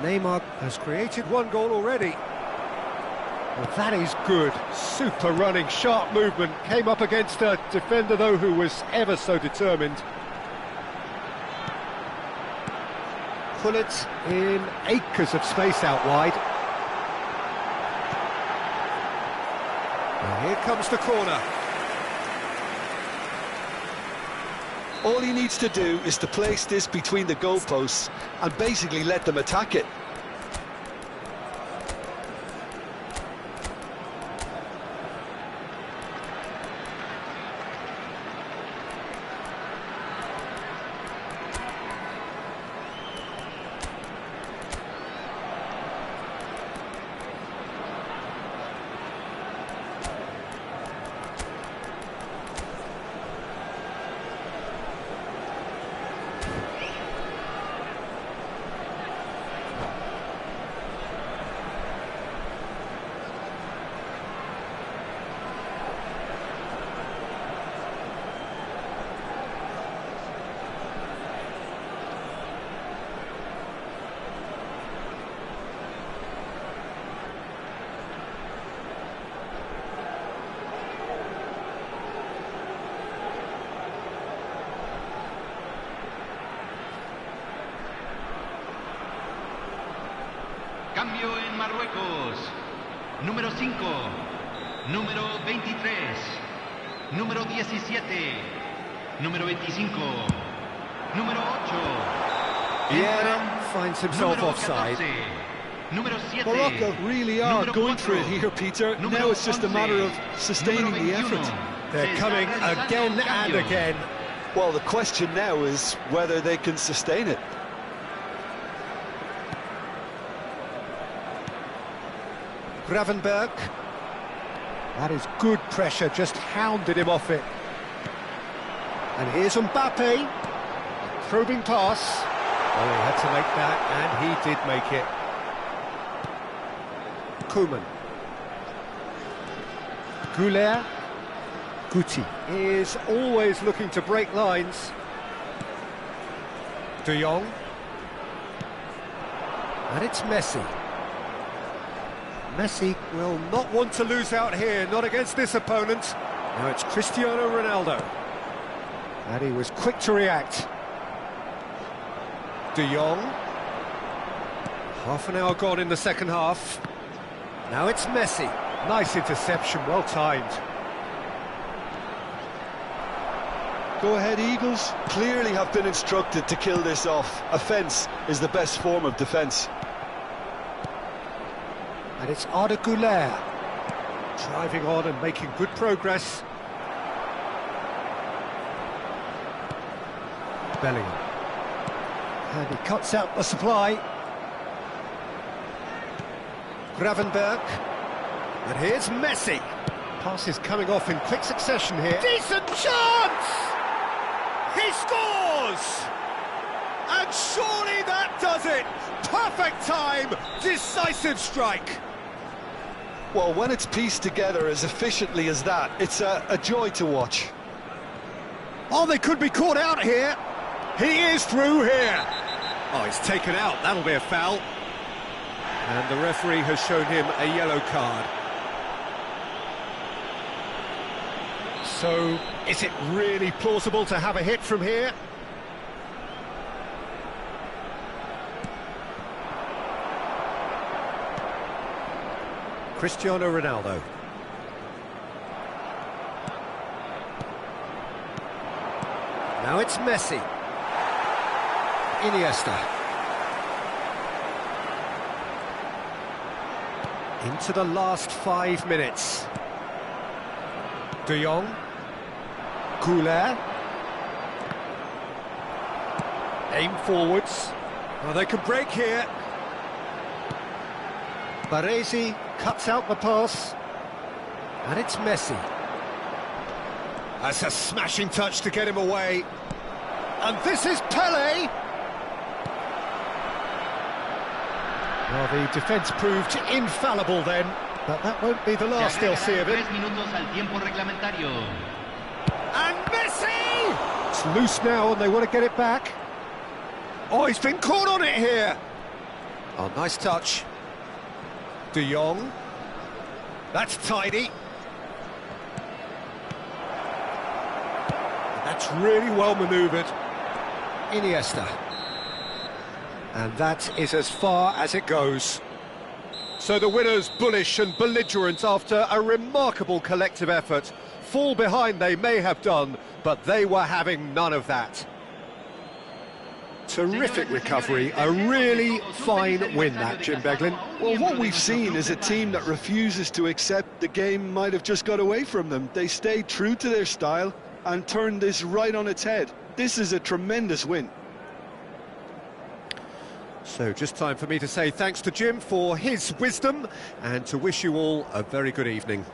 Neymar has created one goal already. Well, that is good. Super running, sharp movement. Came up against a defender, though, who was ever so determined. Gullit in acres of space out wide. And here comes the corner. All he needs to do is to place this between the goalposts and basically let them attack it. Marcos. Número 5. Número 23. Número 17. Número 25. Número 8. Yeah, finds himself offside. Número 7. Morocco really are going for it here, Peter. Now it's just a matter of sustaining the effort. They're coming again and again. Well, the question now is whether they can sustain it. Gravenberg. That is good pressure, just hounded him off it. And here's Mbappe. Probing pass. Oh, he had to make that, and he did make it. Koeman. Goulet. Guti is always looking to break lines. De Jong. And it's Messi. Messi will not want to lose out here, not against this opponent. Now it's Cristiano Ronaldo. And he was quick to react. De Jong. Half an hour gone in the second half. Now it's Messi. Nice interception, well timed. Go ahead, Eagles. Clearly have been instructed to kill this off. Offence is the best form of defence. And it's Arda Güler. Driving on and making good progress. Bellingham. And he cuts out the supply. Gravenberg. And here's Messi. Pass is coming off in quick succession here. Decent chance! He scores! And surely that does it! Perfect time! Decisive strike! Well, when it's pieced together as efficiently as that, it's a joy to watch. Oh, they could be caught out here. He is through here. Oh, he's taken out. That'll be a foul. And the referee has shown him a yellow card. So, is it really plausible to have a hit from here? Cristiano Ronaldo. Now it's Messi. Iniesta. Into the last 5 minutes. De Jong. Goulet. Aim forwards. Oh, they can break here. Baresi cuts out the pass. And it's Messi. That's a smashing touch to get him away. And this is Pele. Well, the defence proved infallible then, but that won't be the last they'll see of it. And Messi! It's loose now and they want to get it back. Oh, he's been caught on it here. Oh, nice touch. De Jong. That's tidy. That's really well manoeuvred. Iniesta. And that is as far as it goes. So the winners bullish and belligerent after a remarkable collective effort. Fall behind they may have done, but they were having none of that. Terrific recovery, a really fine win that, Jim Beglin. Well, what we've seen is a team that refuses to accept the game might have just got away from them. They stayed true to their style and turned this right on its head. This is a tremendous win. So just time for me to say thanks to Jim for his wisdom and to wish you all a very good evening.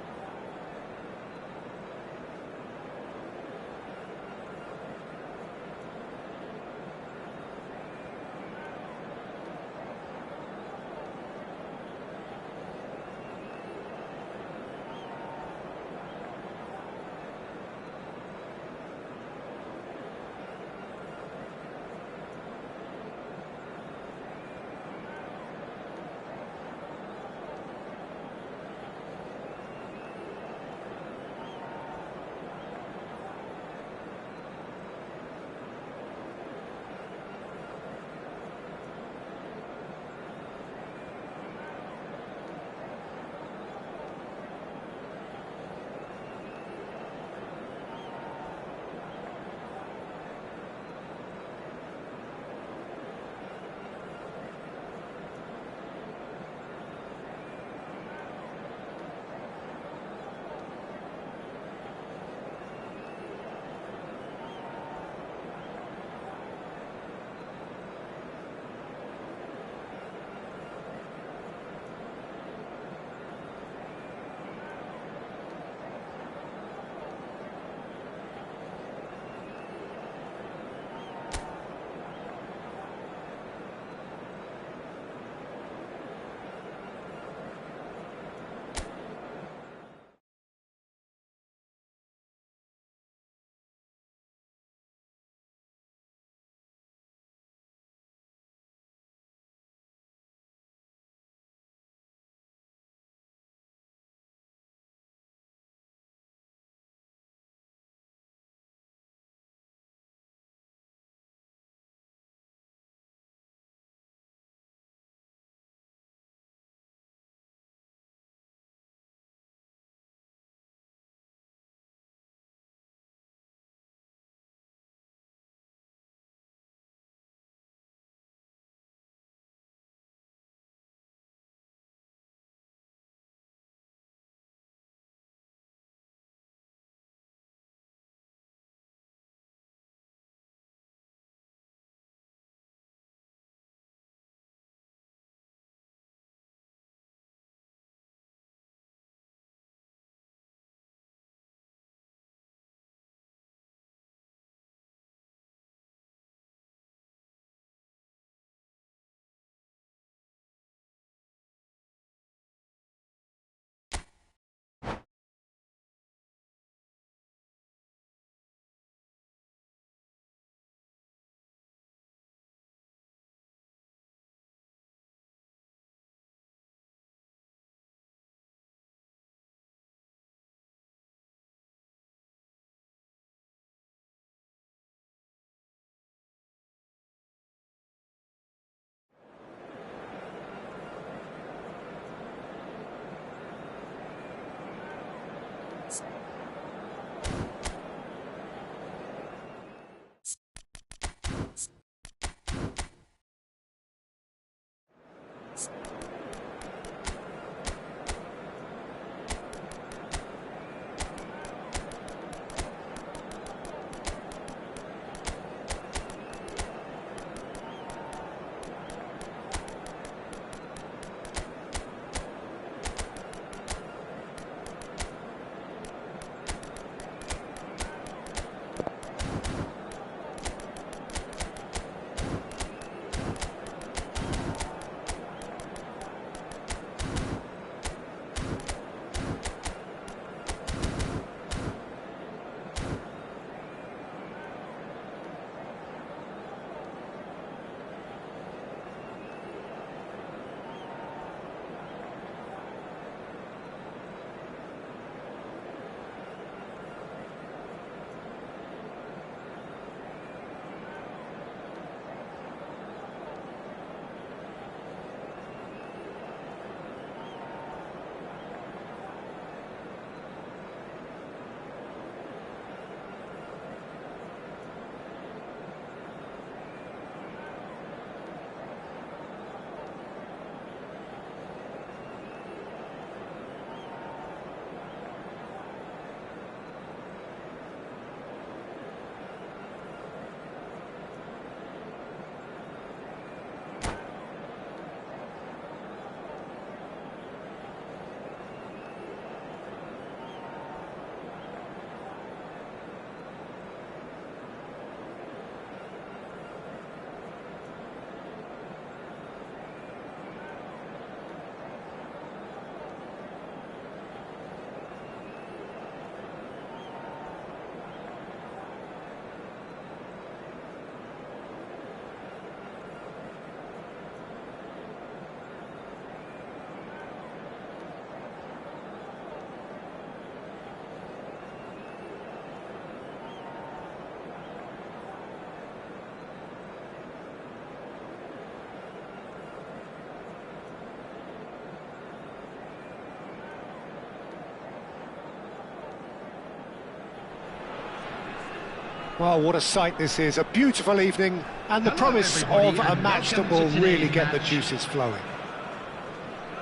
Well, what a sight this is. A beautiful evening and the promise of a match that will really get the juices flowing.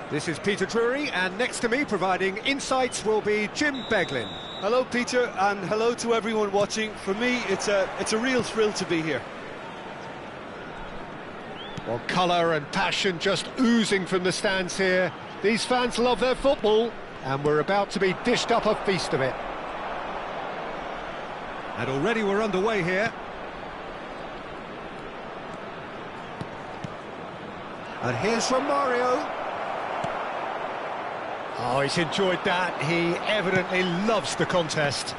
This is Peter Drury, and next to me providing insights will be Jim Beglin. Hello, Peter, and hello to everyone watching. For me, it's a real thrill to be here. Well, colour and passion just oozing from the stands here. These fans love their football, and we're about to be dished up a feast of it. And already we're underway here. And here's Romario. Oh, he's enjoyed that. He evidently loves the contest.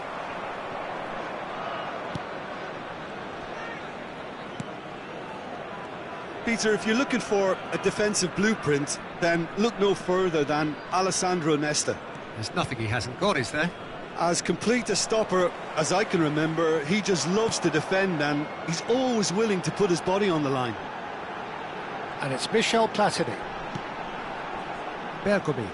Peter, if you're looking for a defensive blueprint, then look no further than Alessandro Nesta. There's nothing he hasn't got, is there? As complete a stopper as I can remember, he just loves to defend and he's always willing to put his body on the line. And it's Michel Platini. Bergomi.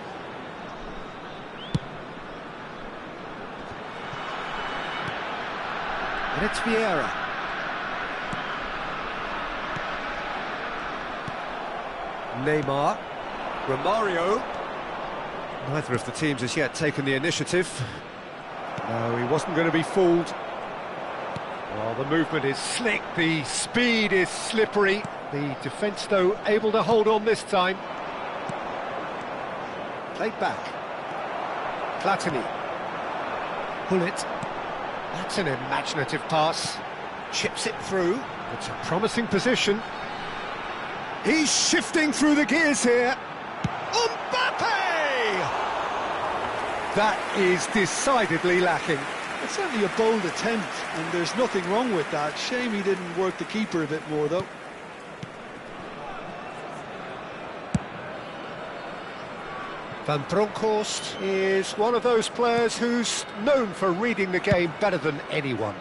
And it's Vieira. Neymar. Romario. Neither of the teams has yet taken the initiative. No, he wasn't going to be fooled. Well, the movement is slick, the speed is slippery. The defence, though, able to hold on this time. Played back. Platini. Pull it. That's an imaginative pass. Chips it through. It's a promising position. He's shifting through the gears here. Mbappe! That is decidedly lacking. It's certainly a bold attempt, and there's nothing wrong with that. Shame he didn't work the keeper a bit more, though. Van Bronckhorst is one of those players who's known for reading the game better than anyone.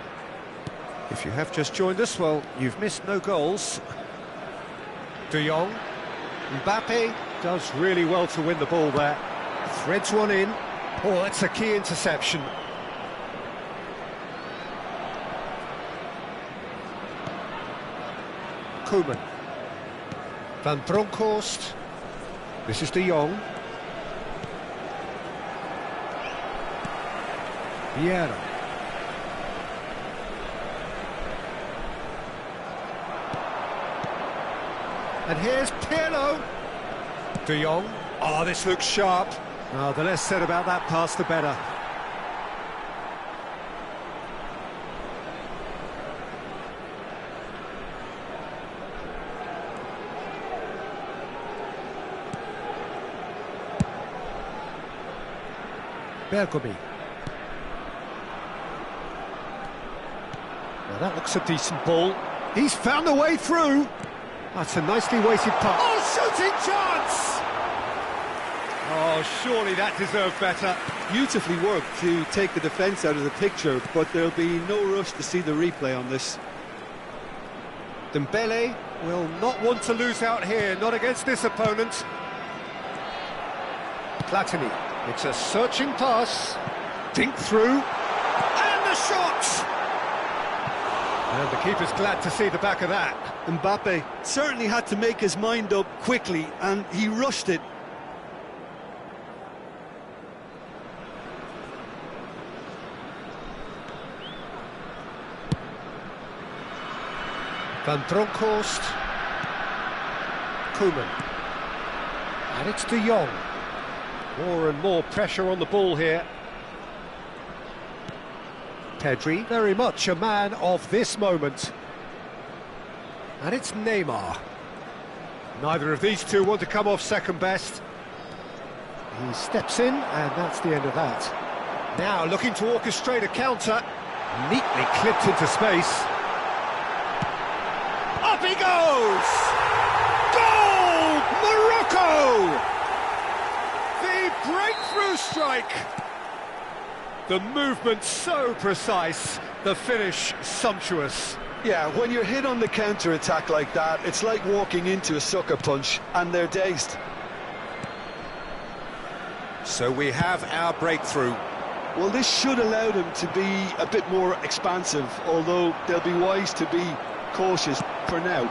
If you have just joined us, well, you've missed no goals. De Jong. Mbappe does really well to win the ball there. Threads one in. Oh, that's a key interception. Koeman. Van Bronckhorst. This is De Jong. Vieira. And here's Pirlo. De Jong. Oh, this looks sharp. Oh, the less said about that pass, the better. Bergomi. Now that looks a decent ball. He's found a way through. That's a nicely weighted pass. Oh, shooting chance! Oh, surely that deserved better. Beautifully worked to take the defence out of the picture, but there'll be no rush to see the replay on this. Dembele will not want to lose out here, not against this opponent. Platini. It's a searching pass. Dink through. And the shot! And the keeper's glad to see the back of that. Mbappe certainly had to make his mind up quickly, and he rushed it. Van Bronckhorst. Koeman. And it's De Jong. More and more pressure on the ball here. Pedri, very much a man of this moment. And it's Neymar. Neither of these two want to come off second best. He steps in, and that's the end of that. Now looking to orchestrate a counter. Neatly clipped into space. Up he goes! Goal! Morocco! The breakthrough strike! The movement so precise, the finish sumptuous. Yeah, when you're hit on the counter-attack like that, it's like walking into a sucker punch, and they're dazed. So we have our breakthrough. Well, this should allow them to be a bit more expansive, although they'll be wise to be cautious for now.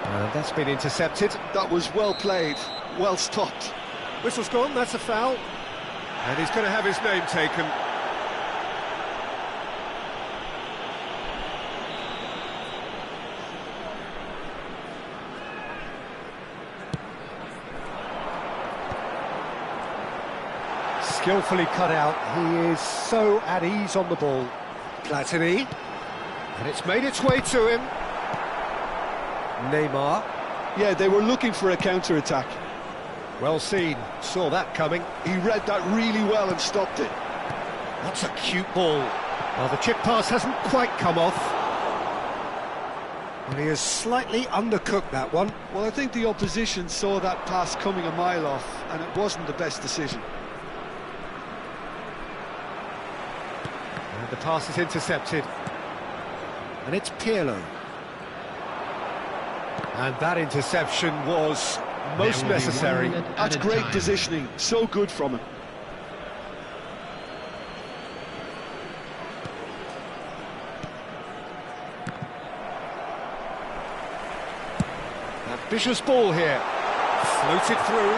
And that's been intercepted. That was well played, well stopped. Whistle's gone, that's a foul. And he's going to have his name taken. Skillfully cut out, he is so at ease on the ball. Platini, and it's made its way to him. Neymar. Yeah, they were looking for a counter-attack. Well seen, saw that coming. He read that really well and stopped it. That's a cute ball. Well, the chip pass hasn't quite come off. Well, he has slightly undercooked that one. Well, I think the opposition saw that pass coming a mile off, and it wasn't the best decision. And the pass is intercepted. And it's Pirlo. And that interception was most necessary. That's great positioning, so good from him. Ambitious ball here, floated through.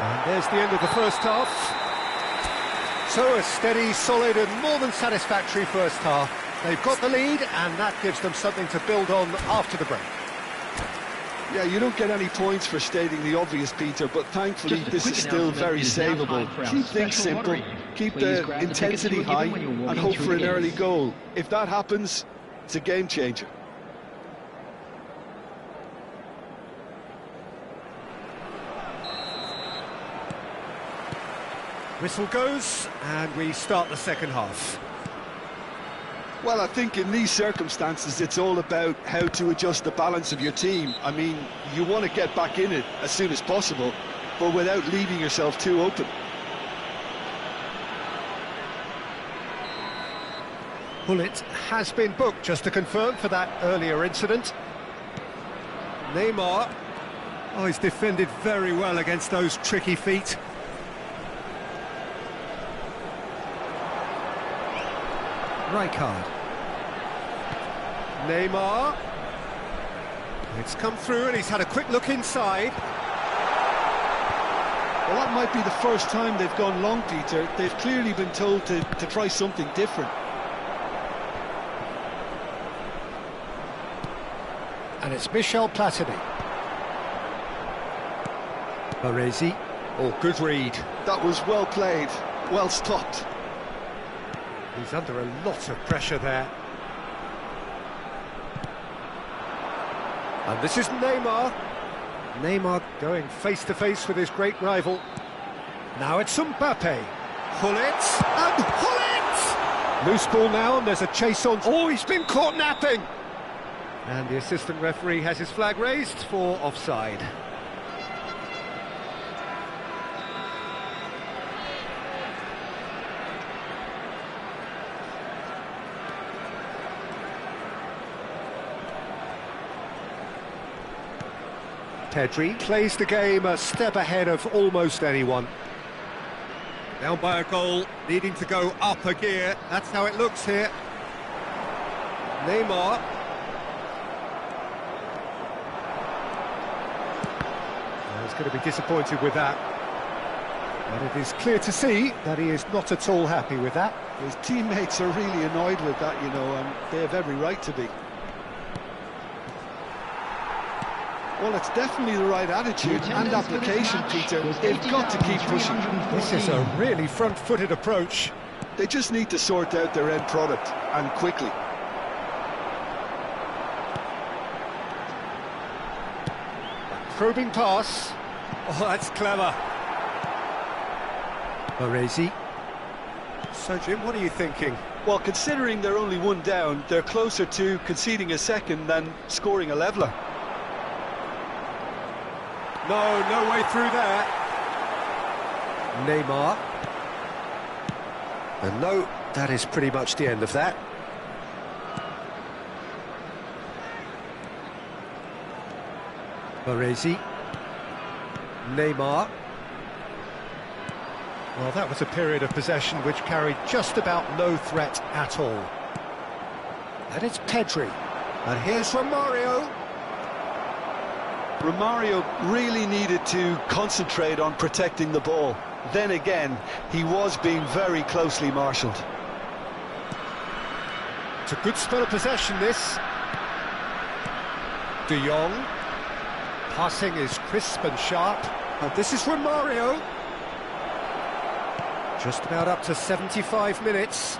And there's the end of the first half. So a steady, solid and more than satisfactory first half. They've got the lead and that gives them something to build on after the break. Yeah, you don't get any points for stating the obvious, Peter, but thankfully this is still very savable. Keep things simple, keep the intensity high and hope for an early goal. If that happens, it's a game changer. Whistle goes, and we start the second half. Well, I think in these circumstances, it's all about how to adjust the balance of your team. I mean, you want to get back in it as soon as possible, but without leaving yourself too open. Bullet has been booked, just to confirm, for that earlier incident. Neymar. Oh, he's defended very well against those tricky feet. Rijkaard. Neymar. It's come through and he's had a quick look inside. Well, that might be the first time they've gone long, Peter. They've clearly been told to try something different. And it's Michel Platini. Baresi. Oh, good read. That was well played, well stopped. He's under a lot of pressure there. And this is Neymar. Neymar going face-to-face with his great rival. Now it's Mbappe. Hullet, and Hullet! Loose ball now, and there's a chase on. Oh, he's been caught napping! And the assistant referee has his flag raised for offside. Pedri plays the game a step ahead of almost anyone. Down by a goal, needing to go up a gear. That's how it looks here. Neymar. He's going to be disappointed with that. And it is clear to see that he is not at all happy with that. His teammates are really annoyed with that, you know, and they have every right to be. Well, it's definitely the right attitude and application, Peter. They've got to keep pushing. This is a really front-footed approach. They just need to sort out their end product, and quickly. Probing pass. Oh, that's clever. Baresi. So, Jim, what are you thinking? Well, considering they're only one down, they're closer to conceding a second than scoring a leveller. No way through there. Neymar. And no, that is pretty much the end of that. Baresi. Neymar. Well, that was a period of possession which carried just about no threat at all. And it's Pedri. And here's Romario. Romario really needed to concentrate on protecting the ball. Then again, he was being very closely marshalled. It's a good spell of possession, this. De Jong. Passing is crisp and sharp. And this is Romario. Just about up to 75 minutes.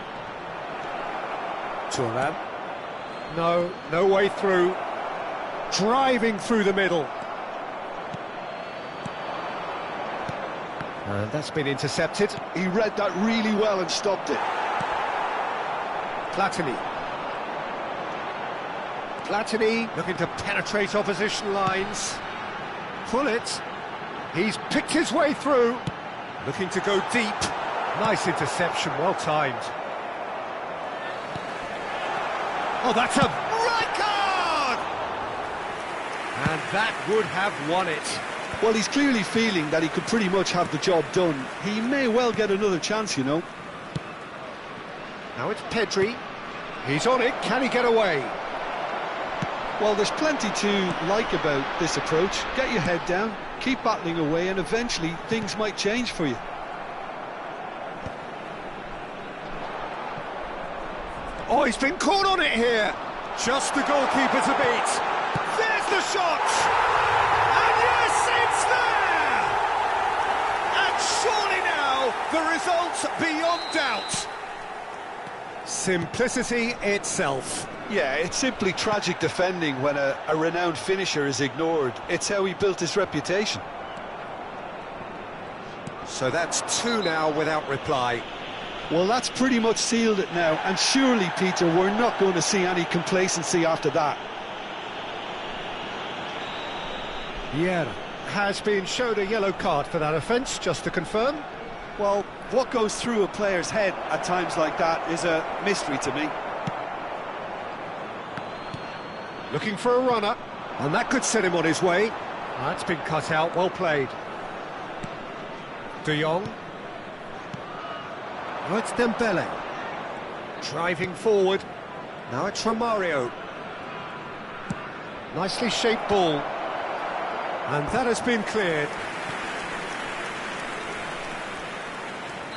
Thuram. No way through. Driving through the middle. And that's been intercepted. He read that really well and stopped it. Platini. Platini looking to penetrate opposition lines. Pull it. He's picked his way through. Looking to go deep. Nice interception, well timed. Oh, that's a red card! And that would have won it. Well, he's clearly feeling that he could pretty much have the job done. He may well get another chance, you know. Now it's Pedri. He's on it. Can he get away? Well, there's plenty to like about this approach. Get your head down, keep battling away, and eventually things might change for you. Oh, he's been caught on it here. Just the goalkeeper to beat. There's the shot. And yes, it's there. And surely now, the result's beyond doubt. Simplicity itself. Yeah, it's simply tragic defending when a renowned finisher is ignored. It's how he built his reputation. So that's two now without reply. Well, that's pretty much sealed it now, and surely, Peter, we're not going to see any complacency after that. Yeah, has been shown a yellow card for that offence, just to confirm. Well, what goes through a player's head at times like that is a mystery to me. Looking for a runner, and that could set him on his way. That's been cut out, well played. De Jong. Now it's Dembele. Driving forward. Now it's Romario. Nicely shaped ball. And that has been cleared.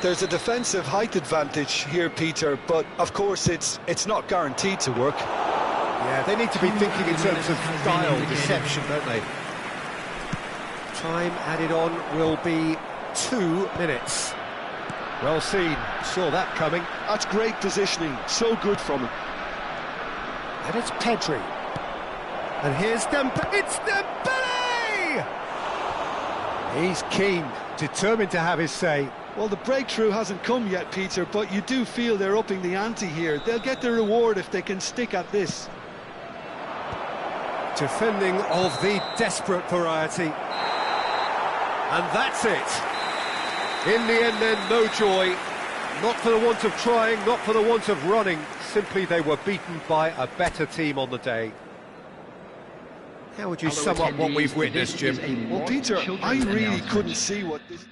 There's a defensive height advantage here, Peter, but of course it's not guaranteed to work. Yeah, they need to be thinking in terms of style deception, don't they? Time added on will be 2 minutes. Well seen, saw that coming. That's great positioning, so good from him. And it's Pedri. And here's Dembele. It's Dembele! He's keen, determined to have his say. Well, the breakthrough hasn't come yet, Peter, but you do feel they're upping the ante here. They'll get their reward if they can stick at this. Defending of the desperate variety. And that's it. In the end then, no joy. Not for the want of trying, not for the want of running. Simply they were beaten by a better team on the day. How would you sum up what we've witnessed, Jim? Well, Peter, I really couldn't see what this...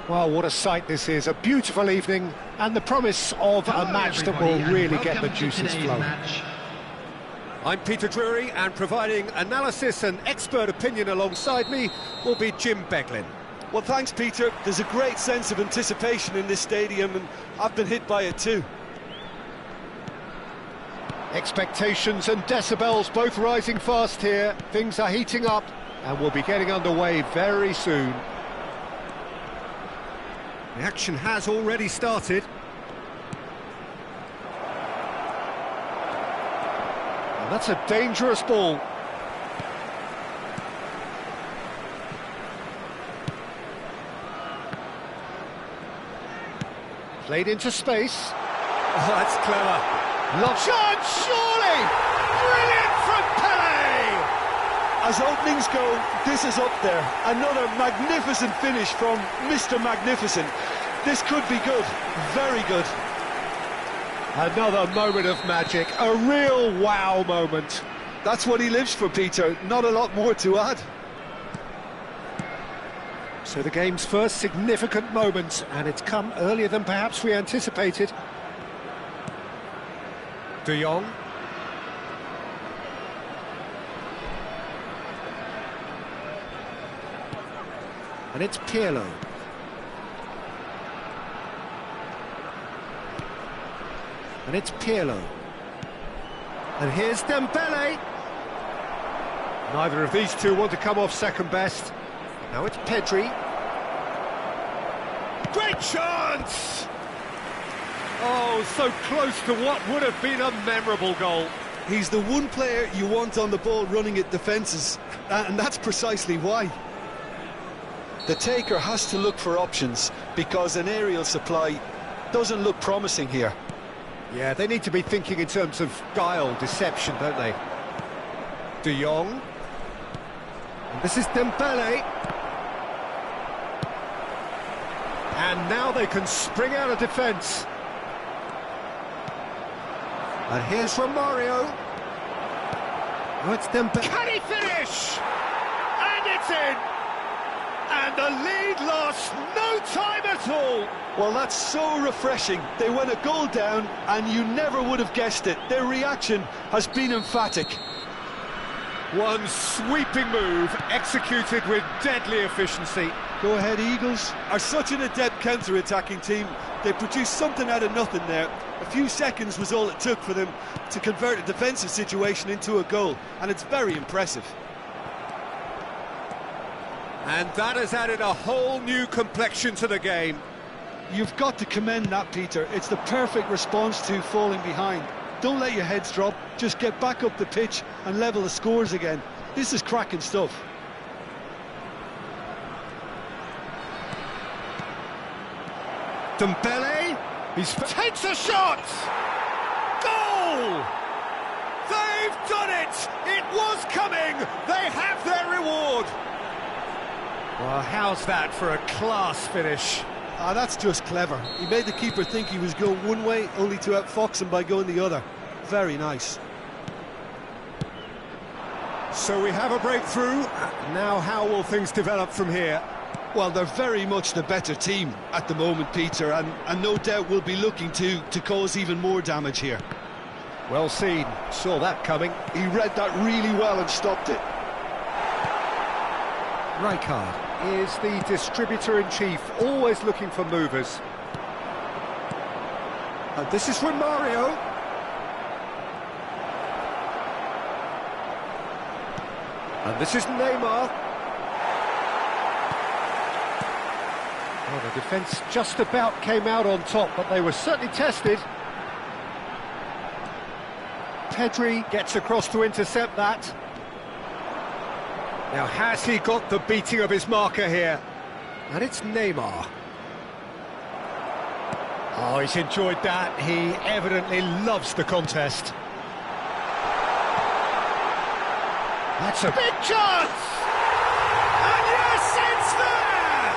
Well, what a sight this is. A beautiful evening and the promise of a match that will really get the juices flowing. I'm Peter Drury, and providing analysis and expert opinion alongside me will be Jim Beglin. Well, thanks, Peter. There's a great sense of anticipation in this stadium, and I've been hit by it too. Expectations and decibels both rising fast here. Things are heating up and we'll be getting underway very soon. The action has already started. And that's a dangerous ball. Played into space. Oh, that's clever. Long shot, surely! Brilliant from Pele! As openings go, this is up there. Another magnificent finish from Mr. Magnificent. This could be good, very good. Another moment of magic, a real wow moment. That's what he lives for, Peter. Not a lot more to add. So the game's first significant moment, and it's come earlier than perhaps we anticipated. De Jong. And it's Pirlo. And it's Pirlo. And here's Dembele. Neither of these two want to come off second best. Now it's Pedri. Great chance! Oh, so close to what would have been a memorable goal. He's the one player you want on the ball running at defences, and that's precisely why. The taker has to look for options, because an aerial supply doesn't look promising here. Yeah, they need to be thinking in terms of guile, deception, don't they? De Jong. And this is Dembele. And now they can spring out of defence. And here's Romario. Oh, it's Dembele. Can he finish? And it's in! And the lead lost no time at all. Well, that's so refreshing. They went a goal down, and you never would have guessed it. Their reaction has been emphatic. One sweeping move, executed with deadly efficiency. Go ahead, Eagles are such an adept counter-attacking team. They produced something out of nothing there. A few seconds was all it took for them to convert a defensive situation into a goal, and it's very impressive. And that has added a whole new complexion to the game. You've got to commend that, Peter. It's the perfect response to falling behind. Don't let your heads drop, just get back up the pitch and level the scores again. This is cracking stuff. Dembele, he takes a shot! Goal! They've done it! It was coming! They have their reward! Well, how's that for a class finish? Ah, that's just clever. He made the keeper think he was going one way, only to outfox him by going the other. Very nice. So we have a breakthrough. Now how will things develop from here? Well, they're very much the better team at the moment, Peter, and no doubt will be looking to cause even more damage here. Well seen. Saw that coming. He read that really well and stopped it. Rijkaard is the distributor-in-chief, always looking for movers. And this is Romario. And this is Neymar. Well, the defence just about came out on top, but they were certainly tested. Pedri gets across to intercept that. Now, has he got the beating of his marker here? And it's Neymar. Oh, he's enjoyed that. He evidently loves the contest. That's a big chance! And yes, it's there!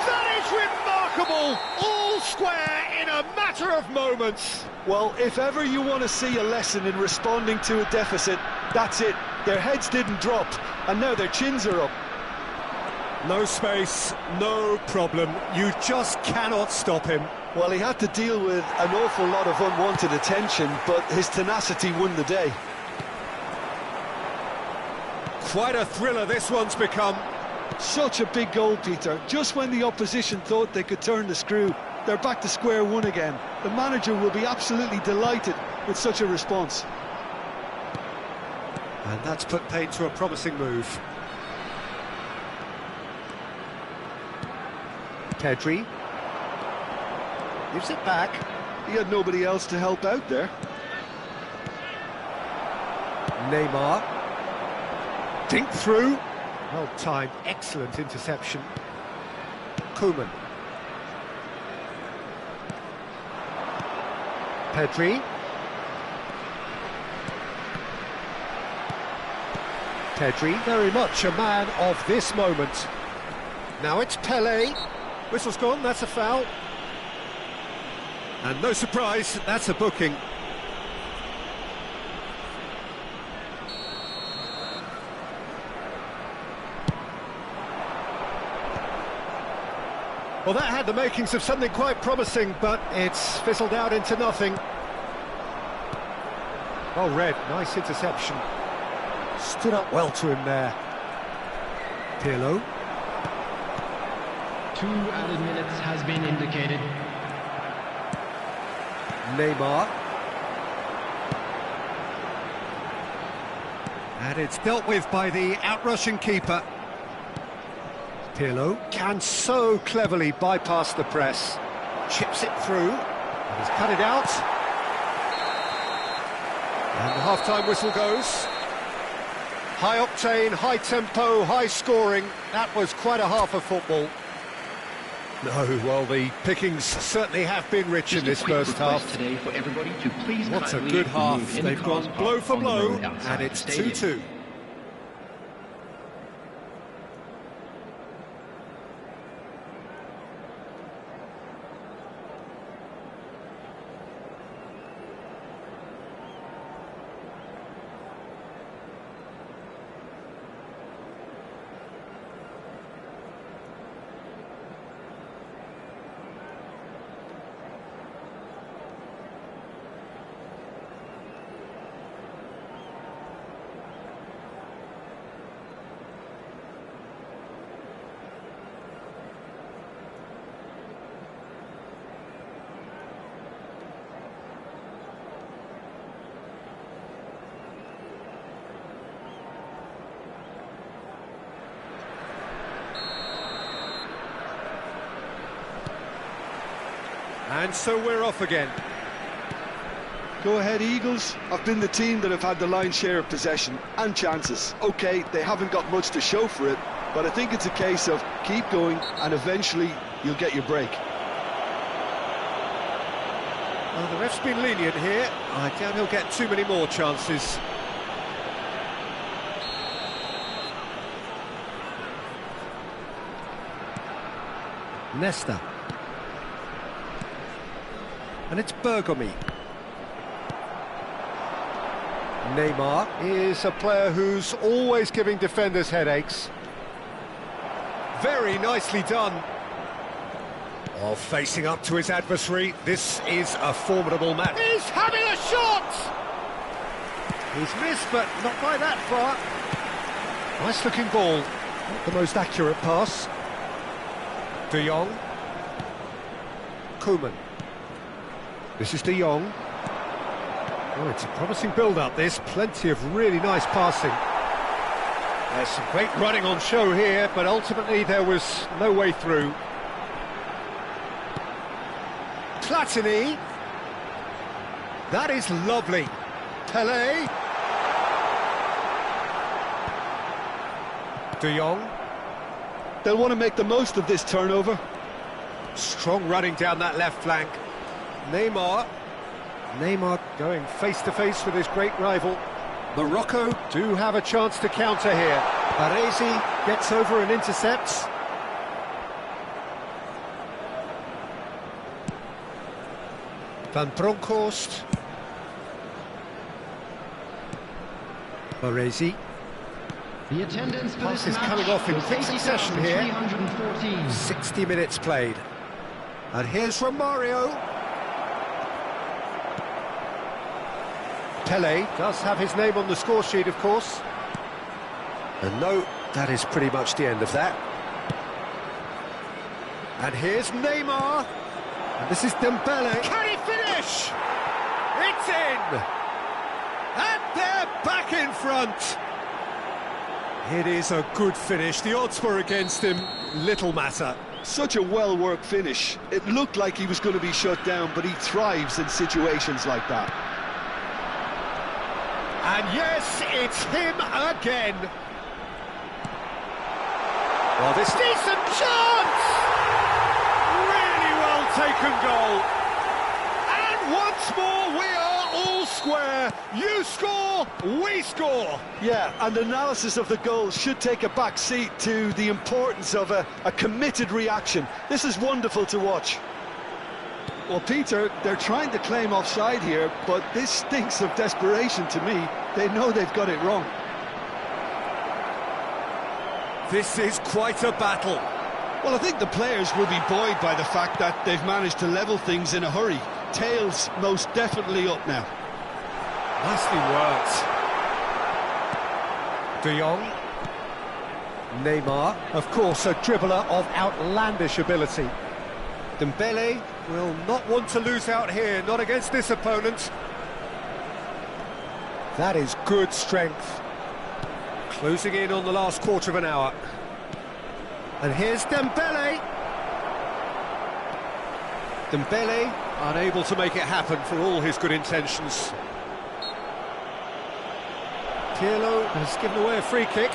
That is remarkable! All square in a matter of moments. Well, if ever you want to see a lesson in responding to a deficit, that's it. Their heads didn't drop, and now their chins are up. No space, no problem. You just cannot stop him. Well, he had to deal with an awful lot of unwanted attention, but his tenacity won the day. Quite a thriller this one's become. Such a big goal, Peter. Just when the opposition thought they could turn the screw, they're back to square one again. The manager will be absolutely delighted with such a response. And that's put paid to a promising move. Pedri gives it back. He had nobody else to help out there. Neymar. Dink through. Well timed, excellent interception. Koeman. Pedri. Pedri, very much a man of this moment. Now it's Pelé. Whistle's gone, that's a foul. And no surprise, that's a booking. Well, that had the makings of something quite promising, but it's fizzled out into nothing. Oh, Red, nice interception. Stood up well to him there. Pirlo. 2 added minutes has been indicated. Neymar. And it's dealt with by the outrushing keeper. Pirlo can so cleverly bypass the press. Chips it through. And he's cut it out. And the half-time whistle goes. High octane, high tempo, high scoring. That was quite a half of football. No, well, the pickings certainly have been rich in this first half. Today for everybody to please What a good half. They've gone blow for blow, and it's 2-2. And so we're off again. Go ahead, Eagles. I've been the team that have had the lion's share of possession and chances. OK, they haven't got much to show for it, but I think it's a case of keep going and eventually you'll get your break. Well, the ref's been lenient here. I doubt he'll get too many more chances. Nesta. And it's Bergomi. Neymar is a player who's always giving defenders headaches. Very nicely done. Oh, facing up to his adversary, this is a formidable match. He's having a shot! He's missed, but not by that far. Nice looking ball. Not the most accurate pass. De Jong. Koeman. This is De Jong. Oh, it's a promising build-up, this. Plenty of really nice passing. There's some great running on show here, but ultimately there was no way through. Platini. That is lovely. Pelé. De Jong. They'll want to make the most of this turnover. Strong running down that left flank. Neymar. Neymar going face-to-face with his great rival. Morocco do have a chance to counter here. Baresi gets over and intercepts. Van Bronckhorst. Baresi. The attendance for Pass this is match coming off in was quick succession here. 80,314. 60 minutes played. And here's Romario. Pele does have his name on the score sheet, of course. And no, that is pretty much the end of that. And here's Neymar. And this is Dembele. Can he finish? It's in! And they're back in front. It is a good finish. The odds were against him. Little matter. Such a well-worked finish. It looked like he was going to be shut down, but he thrives in situations like that. And yes, it's him again. Well, this decent chance! Really well taken goal. And once more, we are all square. You score, we score. Yeah, and analysis of the goal should take a back seat to the importance of a committed reaction. This is wonderful to watch. Well, Peter, they're trying to claim offside here, but this stinks of desperation to me. They know they've got it wrong. This is quite a battle. Well, I think the players will be buoyed by the fact that they've managed to level things in a hurry. Tails most definitely up now. Nicely worked. De Jong. Neymar, of course, a dribbler of outlandish ability. Dembele will not want to lose out here, not against this opponent. That is good strength. Closing in on the last quarter of an hour. And here's Dembele. Dembele unable to make it happen for all his good intentions. Pirlo has given away a free kick.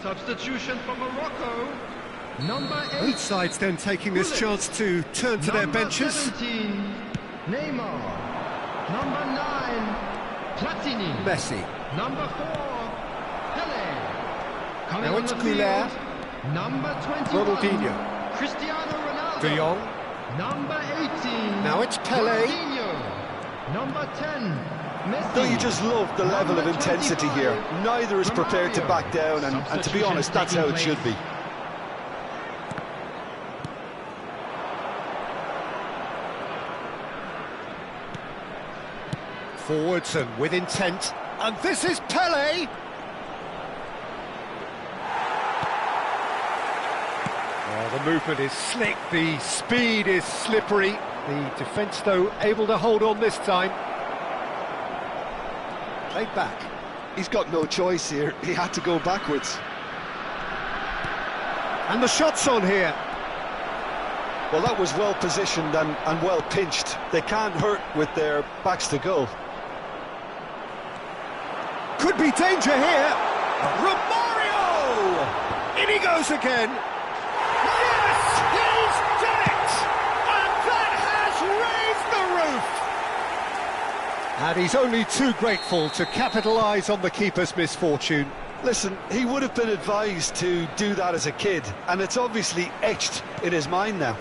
Substitution for Morocco. Number 8. Both sides then taking this chance to turn to their benches. 17, Neymar. Number 9, Platini. Messi. Number 4, Pele. Coming Now on it's the Goulart. field, number 21, Ronaldinho. Cristiano Ronaldo. De Jong. Number 18, Now it's Pele. Ronaldinho. Number 10, Messi. Don't you just love the level of intensity here? Neither is prepared to back down, and to be honest, that's how it should be. Forwards and with intent. And this is Pele. Oh, the movement is slick, the speed is slippery. The defence, though, able to hold on this time. Played back. He's got no choice here. He had to go backwards. And the shot's on here. Well, that was well positioned and well pinched. They can't hurt with their backs to goal. Could be danger here. Romario! In he goes again. Yes, he's done it! And that has raised the roof. And he's only too grateful to capitalise on the keeper's misfortune. Listen, he would have been advised to do that as a kid, and it's obviously etched in his mind now.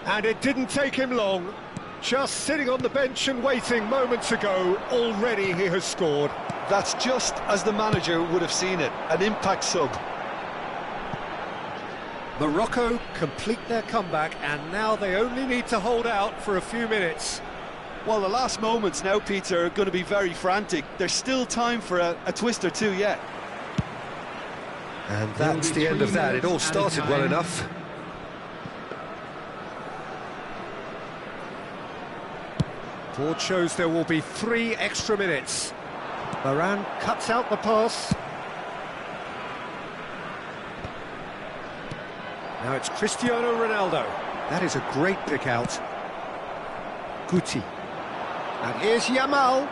And it didn't take him long. Just sitting on the bench and waiting moments ago, already he has scored. That's just as the manager would have seen it, an impact sub. Morocco complete their comeback, and now they only need to hold out for a few minutes. Well, the last moments now, Peter, are going to be very frantic. There's still time for a twist or two yet. And that's the end of that. It all started well enough. Board shows there will be 3 extra minutes. Varane cuts out the pass. Now it's Cristiano Ronaldo. That is a great pick out. Guti. And here's Yamal.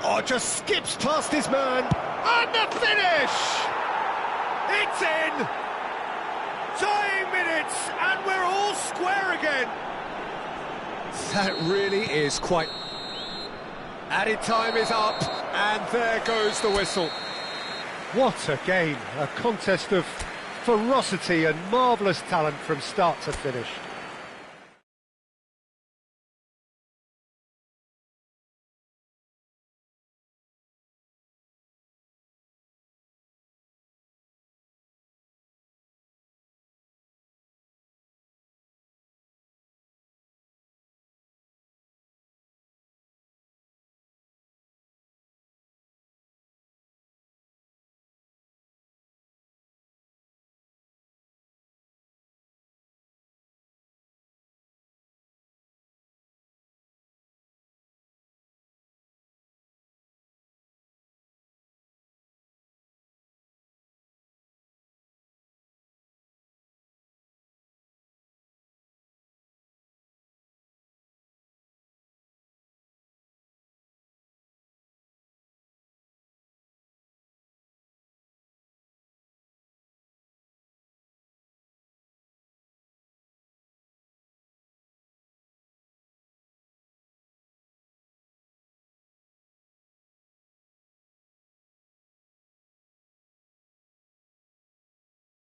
Oh, just skips past his man. And the finish! It's in! Dying minutes, and we're all square again. That really is quite... Added time is up, and there goes the whistle. What a game, a contest of ferocity and marvellous talent from start to finish.